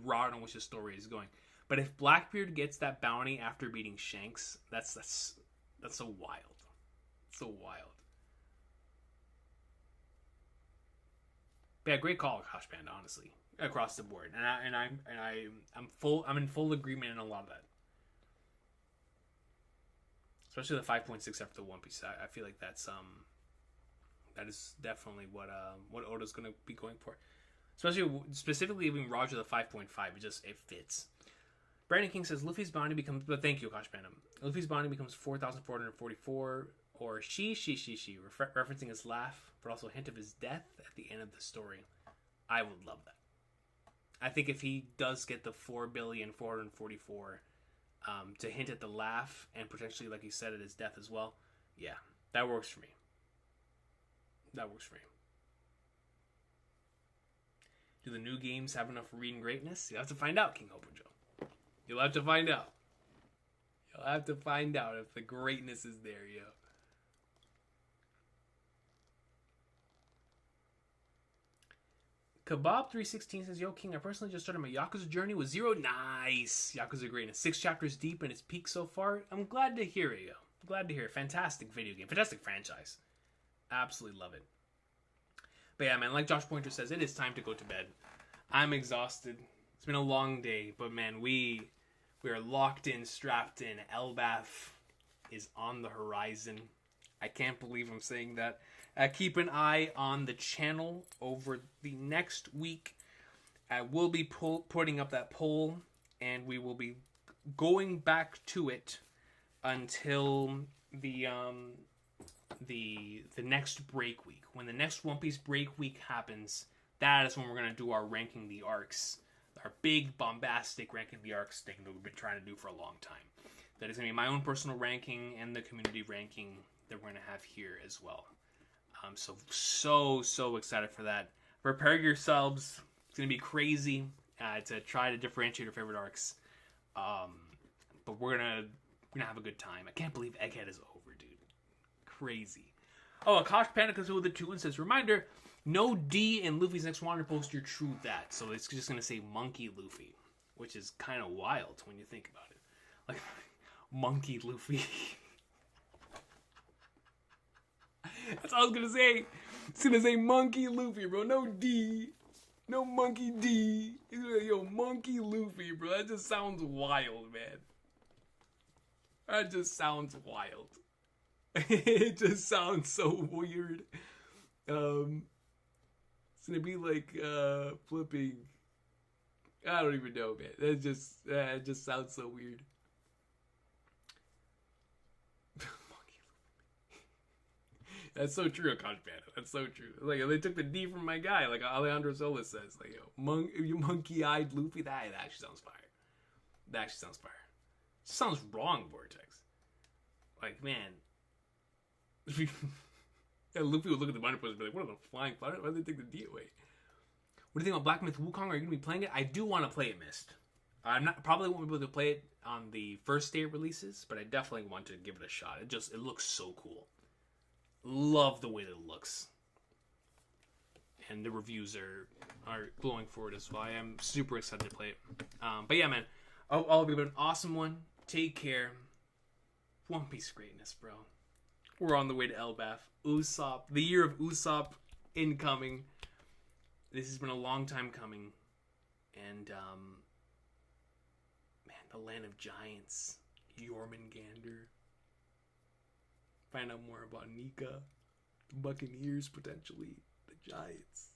route on which the story is going. But if Blackbeard gets that bounty after beating Shanks, that's so wild. So wild. But yeah, great call, Kosh Panda, honestly. Across the board. I'm in full agreement in a lot of that. Especially the 5.6 after the One Piece. I feel like that is definitely what Oda's gonna be going for. Specifically even Roger the 5.5, it fits. Brandon King says Luffy's bounty becomes, but thank you, Kosh Panda. Luffy's bounty becomes 4,444, or she, referencing his laugh, but also a hint of his death at the end of the story. I would love that. I think if he does get the 4,444 to hint at the laugh and potentially, like you said, at his death as well, yeah, that works for me. Do the new games have enough reading greatness? You'll have to find out, King Hobojo. You'll have to find out. You'll have to find out if the greatness is there, yo. Kebab316 says, yo, King, I personally just started my Yakuza journey with 0. Nice. Yakuza greatness. 6 chapters deep in its peak so far. I'm glad to hear it, yo. Glad to hear it. Fantastic video game. Fantastic franchise. Absolutely love it. But yeah, man, like Josh Pointer says, it is time to go to bed. I'm exhausted. It's been a long day, but man, we are locked in, strapped in. Elbaf is on the horizon. I can't believe I'm saying that. Keep an eye on the channel over the next week. I will be putting up that poll, and we will be going back to it until the next break week. When the next One Piece break week happens, that is when we're going to do our ranking the arcs. Our big, bombastic ranking the arcs thing that we've been trying to do for a long time. That is going to be my own personal ranking and the community ranking that we're going to have here as well. I'm so excited for that. Prepare yourselves. It's going to be crazy to try to differentiate your favorite arcs. But we're going to have a good time. I can't believe Egghead is over, dude. Crazy. Oh, Akash Panda comes with a 2 and says, reminder, no D in Luffy's next Wander poster, true that. So it's just going to say Monkey Luffy, which is kind of wild when you think about it. Like, Monkey Luffy. That's all I was going to say. It's going to say Monkey Luffy, bro. No D. No Monkey D. It's gonna, yo, Monkey Luffy, bro. That just sounds wild, man. That just sounds wild. It just sounds so weird. It's gonna be like flipping. I don't even know, man. It just sounds so weird. That's so true, Akash Panda. That's so true. Like, they took the D from my guy, like Alejandro Solis says. Like, yo, you monkey-eyed Luffy. That actually sounds fire. That actually sounds fire. It sounds wrong, Vortex. Like, man. Yeah, Luffy would look at the Wander poster and be like, what are the flying flowers? Why did they take the D away? What do you think about Black Myth Wukong? Are you going to be playing it? I do want to play it, Mist. Probably won't be able to play it on the first day it releases, but I definitely want to give it a shot. It looks so cool. Love the way that it looks. And the reviews are glowing for it as well. I am super excited to play it. But yeah, man. All of you have an awesome one. Take care. One Piece greatness, bro. We're on the way to Elbaf. Usopp. The year of Usopp incoming. This has been a long time coming. And, man, the land of giants. Jormungandr. Find out more about Nika, the Buccaneers, potentially, the Giants.